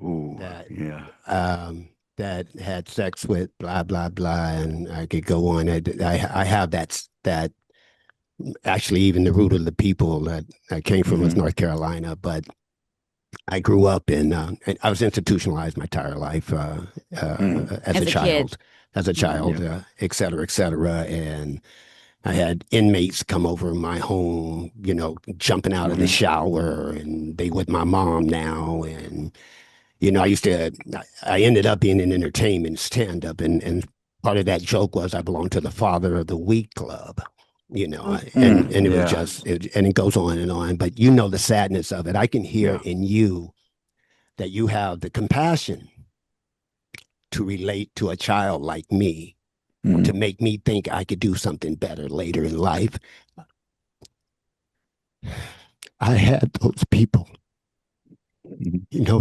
Ooh,
that
yeah.
That had sex with blah blah blah, and I could go on. I have that actually even the root of the people that I came from was North Carolina, but I grew up and I was institutionalized my entire life as a child, et cetera, and I had inmates come over my home, jumping out of the shower, and they with my mom now, and I ended up being in entertainment, stand up, and part of that joke was I belonged to the Father of the Week Club. And it was just, and it goes on and on. But the sadness of it. I can hear in you that you have the compassion to relate to a child like me, to make me think I could do something better later in life. I had those people,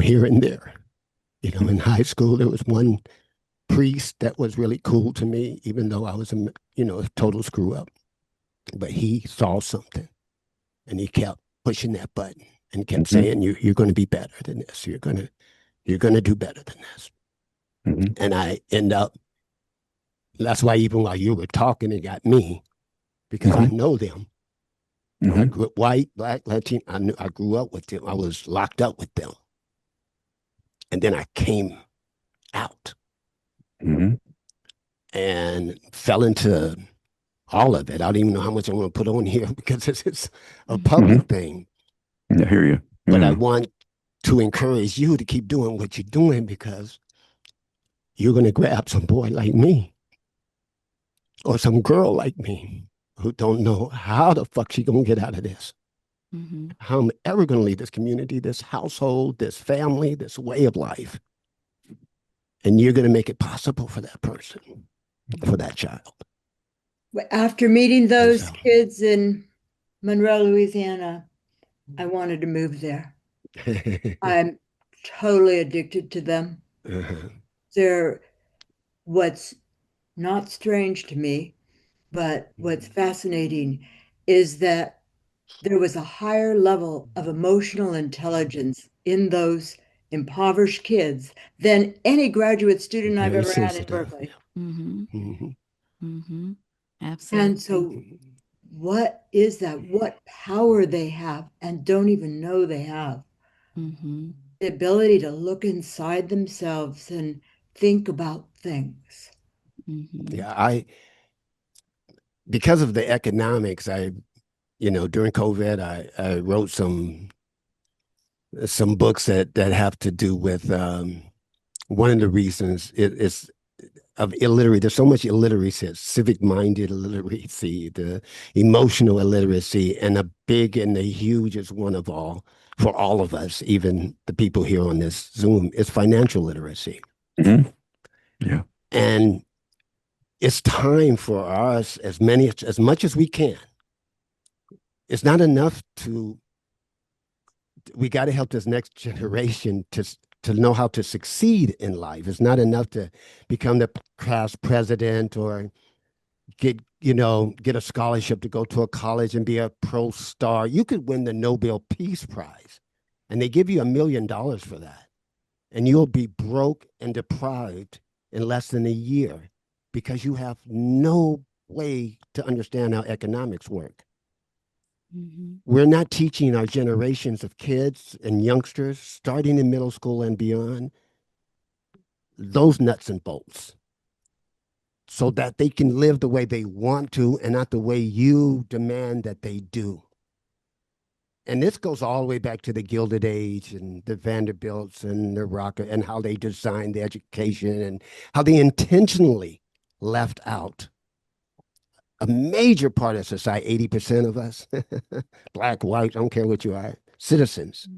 here and there. In high school, there was one priest that was really cool to me, even though I was a total screw up. But he saw something, and he kept pushing that button and kept saying, "You're going to be better than this. You're going to do better than this." And I end up. That's why even while you were talking, it got me, because I know them. I grew up white, black, Latino. I grew up with them. I was locked up with them, and then I came out and fell into all of it. I don't even know how much I want to put on here because it's a public thing.
I hear you.
But I want to encourage you to keep doing what you're doing, because you're going to grab some boy like me or some girl like me who don't know how the fuck she going to get out of this. How I'm ever going to leave this community, this household, this family, this way of life. And you're going to make it possible for that person, for that child.
After meeting those kids in Monroe, Louisiana, I wanted to move there. I'm totally addicted to them. They're what's not strange to me, but what's fascinating is that there was a higher level of emotional intelligence in those impoverished kids than any graduate student I've ever had in Berkeley.
Absolutely.
And so what is that? What power they have and don't even know they have. The ability to look inside themselves and think about things.
Yeah, because of the economics, during COVID, I wrote some books that have to do with one of the reasons of illiteracy. There's so much illiteracy, civic-minded illiteracy, the emotional illiteracy, and the big and the hugest one of all for all of us, even the people here on this Zoom, is financial literacy.
Mm-hmm. Yeah.
And it's time for us, as much as we can. It's not enough we got to help this next generation to know how to succeed in life. It's not enough to become the class president or get a scholarship to go to a college and be a pro star. You could win the Nobel Peace Prize, and they give you $1 million for that, and you'll be broke and deprived in less than a year because you have no way to understand how economics work. Mm-hmm. We're not teaching our generations of kids and youngsters, starting in middle school and beyond, those nuts and bolts, so that they can live the way they want to and not the way you demand that they do. And this goes all the way back to the Gilded Age and the Vanderbilts and the Rocker and how they designed the education and how they intentionally left out a major part of society, 80% of us, black, white, I don't care what you are, citizens,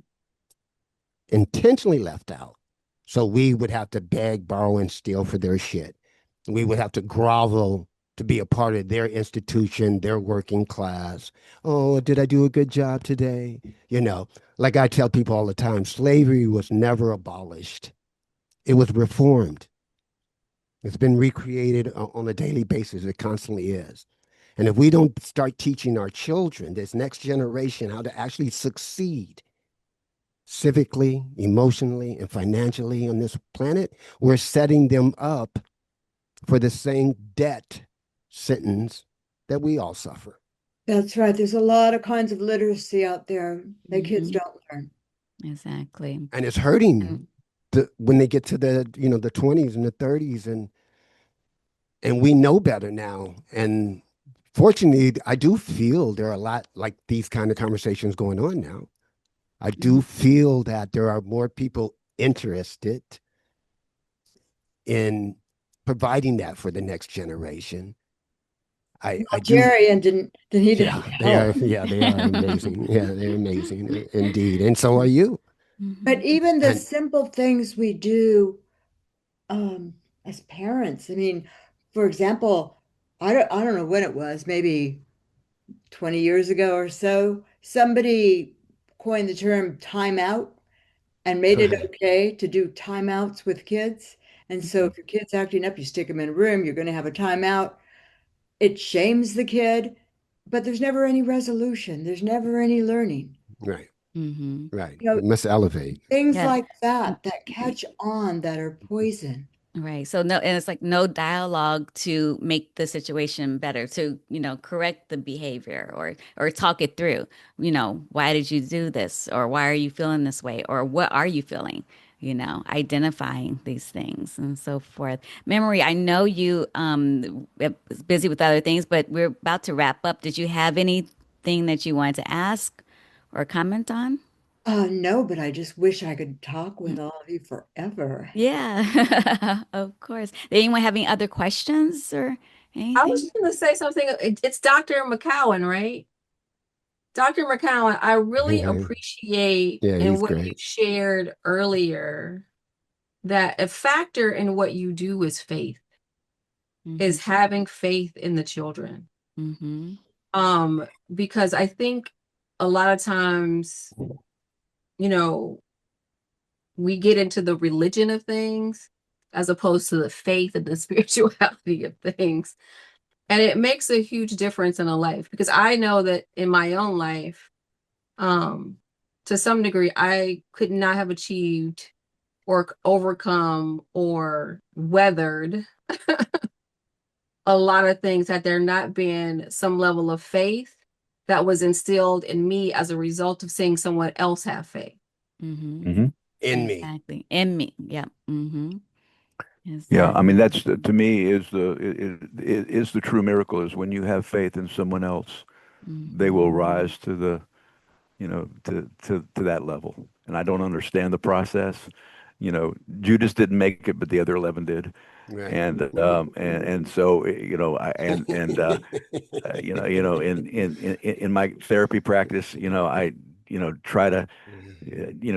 intentionally left out. So we would have to beg, borrow, and steal for their shit. We would have to grovel to be a part of their institution, their working class. Oh, did I do a good job today? Like I tell people all the time, slavery was never abolished. It was reformed. It's been recreated on a daily basis. It constantly is. And if we don't start teaching our children, this next generation, how to actually succeed civically, emotionally, and financially on this planet, we're setting them up for the same debt sentence that we all suffer.
That's right. There's a lot of kinds of literacy out there that kids don't learn.
Exactly.
And it's hurting when they get to the 20s and the 30s, and we know better now. And fortunately, I do feel there are a lot like these kind of conversations going on now. I do feel that there are more people interested in providing that for the next generation. I do.
Jerry, and didn't he?
Yeah, they are. Yeah, they are amazing. Yeah, they're amazing indeed, and so are you.
But even the simple things we do as parents. I mean, for example, I don't know when it was, maybe 20 years ago or so, somebody coined the term timeout and made it okay to do timeouts with kids. And so if your kid's acting up, you stick them in a room, you're going to have a timeout. It shames the kid, but there's never any resolution. There's never any learning.
Right.
Mm-hmm.
Right. It must elevate.
Things like that catch on, that are poison.
Right. So and it's like no dialogue to make the situation better, to, correct the behavior or talk it through. Why did you do this? Or why are you feeling this way? Or what are you feeling? Identifying these things and so forth. Memory, I know you was busy with other things, but we're about to wrap up. Did you have anything that you wanted to ask or comment on?
No, but I just wish I could talk with all of you forever.
Yeah, of course. Did anyone have any other questions or anything?
I was just going to say something. It's Dr. McCowan, right? Dr. McCowan, I really appreciate in what you shared earlier that a factor in what you do is faith, is having faith in the children. Because I think a lot of times, we get into the religion of things as opposed to the faith and the spirituality of things. And it makes a huge difference in a life, because I know that in my own life, to some degree, I could not have achieved or overcome or weathered a lot of things had there not been some level of faith that was instilled in me as a result of seeing someone else have faith.
In me.
Exactly. In me. Yeah.
Yeah, I mean that's to me is the true miracle, is when you have faith in someone else, they will rise to the to that level. And I don't understand the process. Judas didn't make it, but the other 11 did.
Right.
And so in my therapy practice, I try to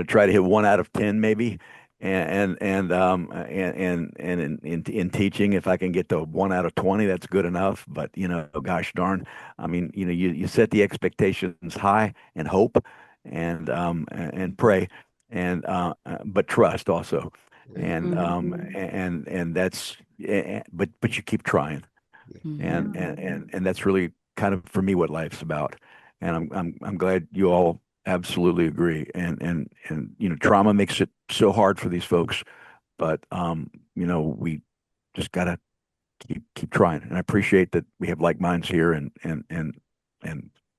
try to hit 1 out of 10 maybe. And in teaching, if I can get to 1 out of 20, that's good enough. But gosh darn, I mean, you set the expectations high and hope and pray but trust also. And that's but you keep trying. And that's really kind of for me what life's about. And I'm glad you all absolutely agree. And trauma makes it so hard for these folks, but we just gotta keep trying. And I appreciate that we have like minds here. And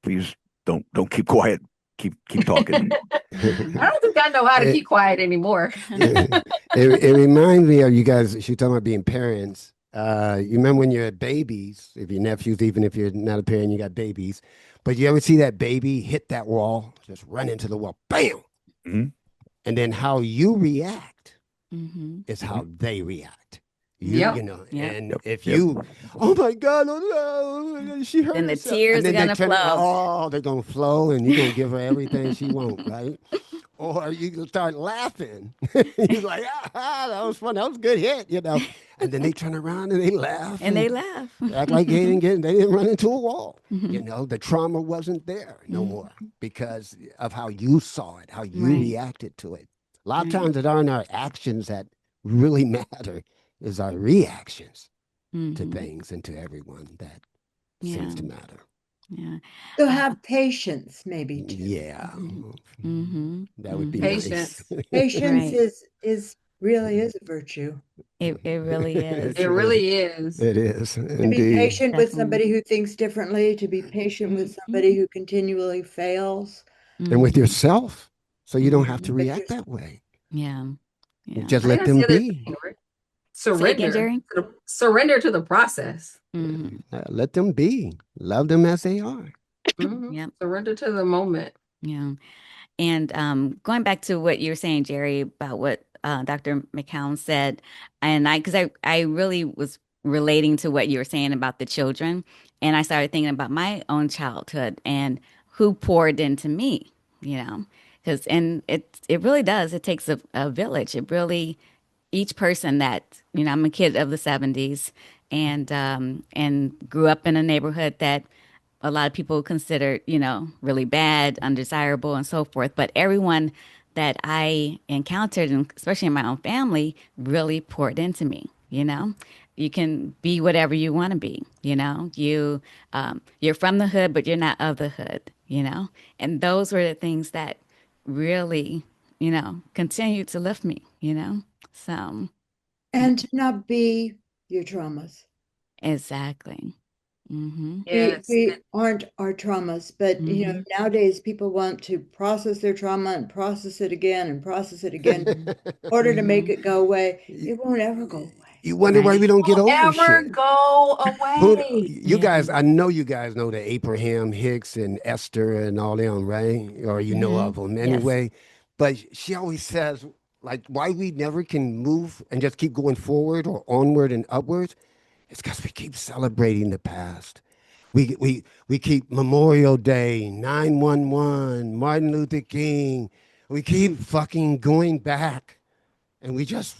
please don't keep quiet. Keep talking.
I don't think I know how to keep quiet anymore.
It reminds me of you guys. She's talking about being parents. You remember when you're babies, if your nephews, even if you're not a parent, you got babies. But you ever see that baby hit that wall, just run into the wall, bam, and then how you react is how they react. And if you, oh my God, oh no, she hurt
then the
herself.
tears
And
are
then
gonna flow.
Oh, they're gonna flow, and you're gonna give her everything she wants, right? Or you can start laughing. He's like, that was fun. That was a good hit, And then they turn around and they laugh.
And they laugh.
Act like they didn't run into a wall. The trauma wasn't there no more because of how you saw it, how you reacted to it. A lot of times it aren't our actions that really matter. Is our reactions to things and to everyone that seems to matter.
Yeah.
So have patience, maybe too.
Yeah. That would be
Patience.
nice.
Patience is really is a virtue.
It really is.
It really is.
It is.
To
Indeed.
be patient with somebody who thinks differently, to be patient with somebody who continually fails.
And with yourself. So you don't have to react that way.
Yeah.
Just let them be.
Surrender to the process.
Let them be. Love them as they are.
Surrender to the moment.
Yeah. And going back to what you were saying, Jerry, about what Dr. McCowan said, and because I really was relating to what you were saying about the children, and I started thinking about my own childhood and who poured into me, and it really does. It takes a village. It really, each person that, I'm a kid of the 70s and grew up in a neighborhood that a lot of people consider, really bad, undesirable, and so forth. But everyone that I encountered, and especially in my own family, really poured into me. You can be whatever you want to be. You're from the hood, but you're not of the hood. And those were the things that really, continue to lift me. So.
And to not be your traumas.
Exactly.
Yes.
We aren't our traumas, but nowadays people want to process their trauma and process it again and process it again in order to make it go away. It won't ever go away.
You wonder why we don't get over shit.
Go away.
You guys, I know you guys know the Abraham Hicks and Esther and all them, right? Or you know of them anyway. Yes. But she always says, like, why we never can move and just keep going forward or onward and upwards. It's because we keep celebrating the past. We keep Memorial Day, 9/11, Martin Luther King. We keep fucking going back, and we just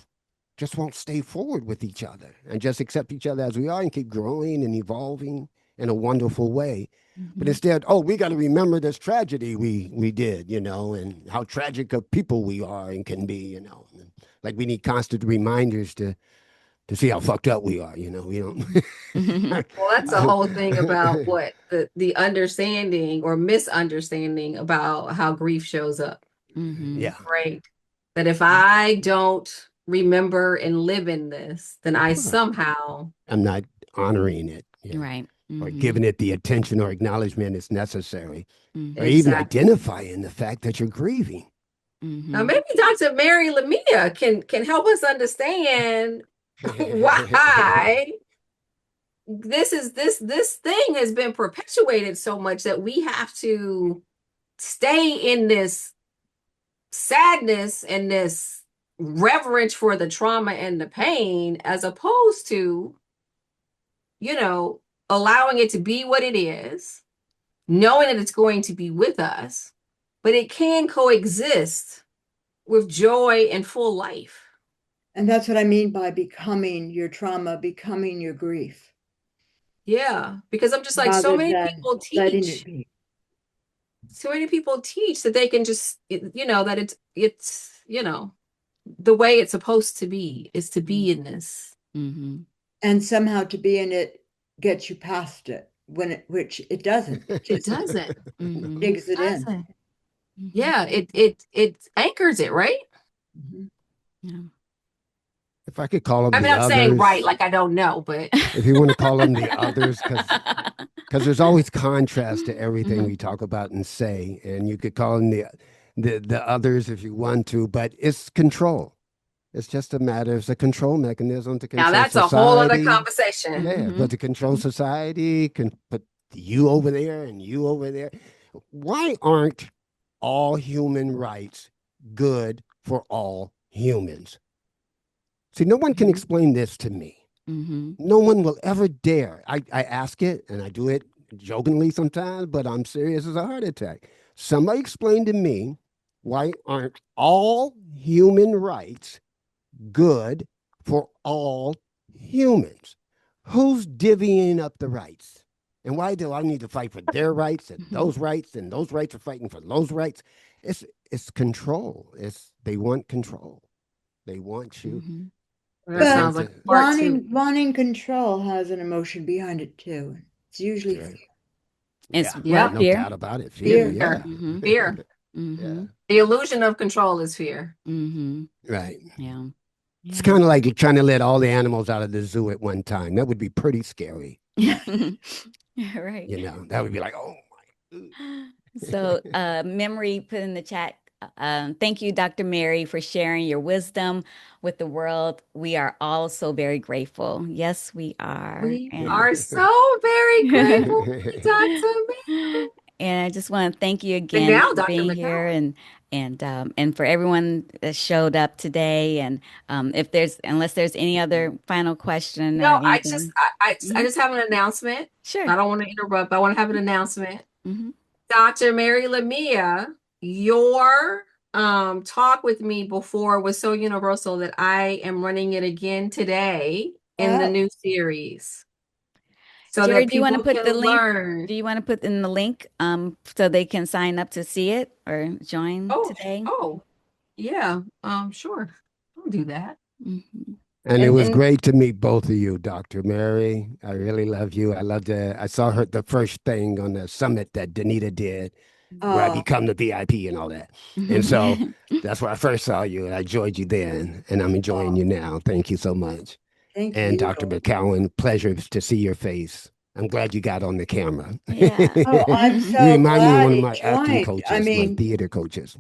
won't stay forward with each other and just accept each other as we are and keep growing and evolving in a wonderful way. But instead, we got to remember this tragedy we did, and how tragic of people we are and can be, Like we need constant reminders to see how fucked up we are, we don't.
Well, that's the whole thing about what the understanding or misunderstanding about how grief shows up.
Yeah.
Right. That if I don't remember and live in this, then I somehow
I'm not honoring it.
Right.
Or giving it the attention or acknowledgement it's necessary. Or even identifying the fact that you're grieving.
Now maybe Dr. Mary Lamia can help us understand why this thing has been perpetuated so much that we have to stay in this sadness and this reverence for the trauma and the pain, as opposed to, allowing it to be what it is, knowing that it's going to be with us, but it can coexist with joy and full life.
And that's what I mean by becoming your trauma, becoming your grief.
Yeah, because I'm just like, so
Rather
many
than
people
letting it
teach,
be.
so many people teach that they can just, that it's, the way it's supposed to be is to be in this.
Mm-hmm.
And somehow to be in it gets you past it which it doesn't. It
It
just
doesn't.
Mm-hmm.
digs it in.
Doesn't.
Mm-hmm.
Yeah, it anchors it, right?
Mhm.
Yeah.
If I could call them
I mean,
the
I'm saying right,
others,
like I don't know, but
if you want to call them the others, because there's always contrast to everything
Mhm.
we talk about and say, and you could call them the others if you want to, but it's control. It's just a matter. It's a control mechanism to
now
control
that's a whole other
society.
conversation.
Yeah,
Mhm.
but to control society, can put you over there and you over there. Why aren't all human rights good for all humans? See, no one can
Mhm.
explain this to me.
Mhm.
No one will ever dare. I ask it and I do it jokingly sometimes, but I'm serious as a heart attack. Somebody explain to me why aren't all human rights good for all humans? Who's divvying up the rights? And why do I need to fight for their rights and
Mhm.
those rights are fighting for those rights? It's control. They want control. They want you.
Mhm.
That
They
But
sounds
want
like
to.
part two.
wanting control has an emotion behind it too. It's
That's
usually
right.
It's
Yeah,
what,
Yep.
no
fear?
doubt about it. Fear.
fear.
Yeah.
Mhm.
Fear.
Yeah.
Mhm.
The illusion of control is fear.
Mhm.
Right.
Yeah.
It's
Yeah.
kind of like you're trying to let all the animals out of the zoo at one time. That would be pretty scary.
Right.
That would be like, oh my.
So, Memory put in the chat. Thank you, Dr. Mary, for sharing your wisdom with the world. We are all so very grateful. Yes, we are.
We
And
are so very grateful for you, Dr. Mary.
and I just want to thank you
And
again
now
for
Dr.
being here
McCowan.
and for everyone that showed up today. And if there's unless there's any other final question or
No, I just
anything.
I
Mhm.
just have an announcement.
Sure.
I don't want to interrupt. I want to have an announcement.
Hmm.
Dr. Mary Lamia, your talk with me before was so universal that I am running it again today in the
Oh,
new series so
Jerry,
that
do you want to
people
put
can
the link?
learn.
Do you want to put in the link so they can sign up to see it or join
Oh,
today?
oh, yeah. Sure. I'll do that.
Hmm.
And it
And
was
and
great to meet both of you, Dr. I really love you. I saw her the first thing on the summit that Danita did, where I
oh,
become the VIP and all that. And so that's where I first saw you, and I enjoyed you then, and I'm enjoying
oh,
you now. Thank you so much.
thank
And
you.
Dr. McCowan, pleasure to see your face. I'm glad you got on the camera.
Yeah.
Oh, I'm
You
so
remind me of
glad
one of
he
my acting
joined. I
coaches, my
mean,
theater coaches.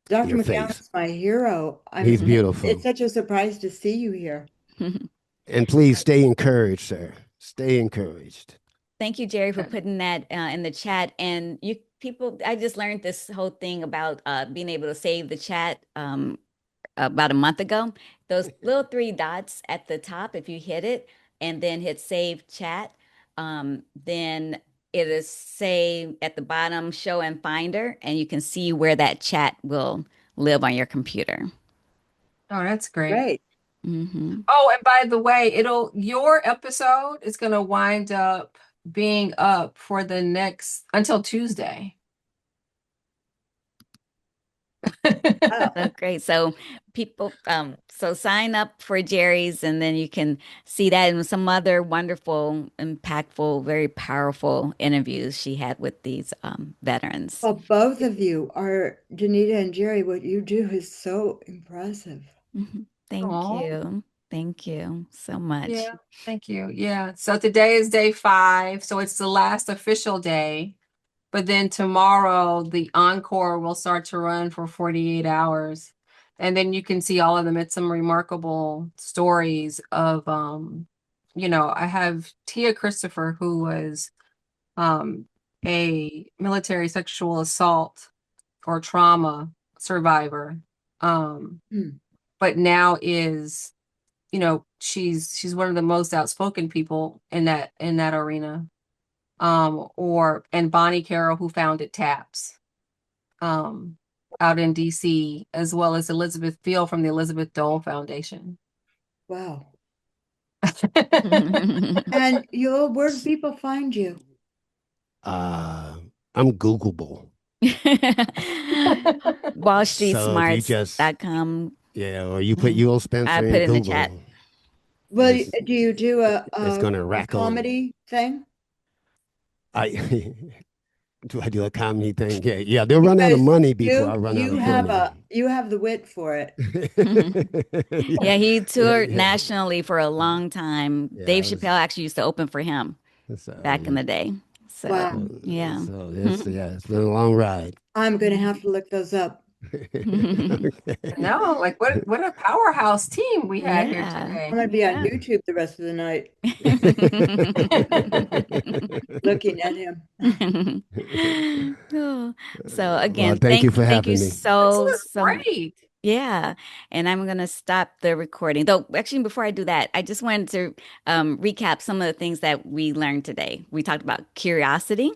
Dr.
Your face.
McCown's my hero.
He's
It's
beautiful.
such a surprise to see you here.
And please stay encouraged, sir. Stay encouraged.
Thank you, Jerry, for putting that in the chat. And you people, I just learned this whole thing about being able to save the chat about a month ago. Those little three dots at the top, if you hit it and then hit save chat, then it is say at the bottom show and finder, and you can see where that chat will live on your computer.
oh, that's great.
Great.
Hmm.
Oh, and by the way, your episode is gonna wind up being up for the next until Tuesday.
Oh,
So great. So people, so sign up for Jerry's, and then you can see that and some other wonderful, impactful, very powerful interviews she had with these veterans.
well, both of you are, Danita and Jerry, what you do is so impressive.
Mhm. Thank
Oh,
you. Thank you so much.
yeah, thank you. Yeah. So today is day 5, so it's the last official day. But then tomorrow, the encore will start to run for 48 hours. And then you can see all of them. It's some remarkable stories of, I have Tia Christopher, who was a military sexual assault or trauma survivor. Um,
Hmm.
but now is, she's one of the most outspoken people in that arena. And Bonnie Carroll, who founded TAPS, out in DC, as well as Elizabeth Field from the Elizabeth Dole Foundation.
Wow. And where do people find you?
I'm Googleable.
WallStreetSmarts.com.
Yeah, or you put Ewell Spencer
I put it in
Google.
the chat.
Well, do you do
it's gonna
a comedy thing?
Do I do a comedy thing? Yeah. They'll run out of money before I run out of money.
You have the wit for it.
Yeah, he toured nationally for a long time.
Yeah,
Dave Chappelle actually used to open for him back in the day. So,
wow.
Yeah.
So it's been a long ride.
I'm going to have to look those up.
No, like what a powerhouse team we had here today.
I'm going to be on YouTube the rest of the night. Looking at him.
So again,
well, thank you for having me.
So
great.
Yeah. And I'm going to stop the recording. Though, actually, before I do that, I just wanted to recap some of the things that we learned today. We talked about curiosity.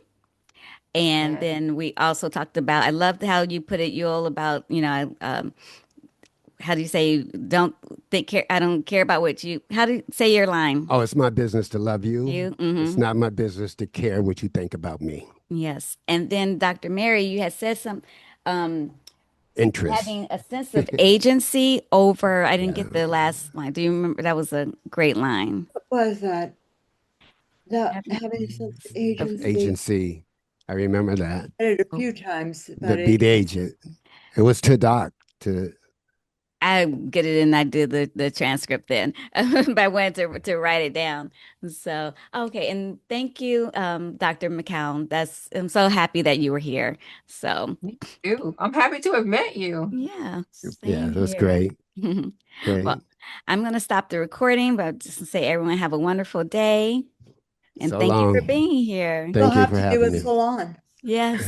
And then we also talked about, I loved how you put it, Yul, about, how do you say, I don't care about how do you say your line?
Oh, it's my business to love you.
Mm-hmm.
It's not my business to care what you think about me.
Yes. And then Dr. Mary, you had said some,
interest.
Having a sense of agency over, I didn't get the last line. Do you remember? That was a great line.
What was that? Having a sense of agency.
I remember that.
I did it a few times.
Be the agent. It was too dark to.
I get it, and I did the transcript then, but I went to write it down. So okay, and thank you, Dr. McCowan. I'm so happy that you were here. So
me too. I'm happy to have met you.
Yeah,
it was great.
Great. Well, I'm gonna stop the recording, but just to say, everyone have a wonderful day, and thank you for being here.
Thank you for having me.
Do a salon.
Yes.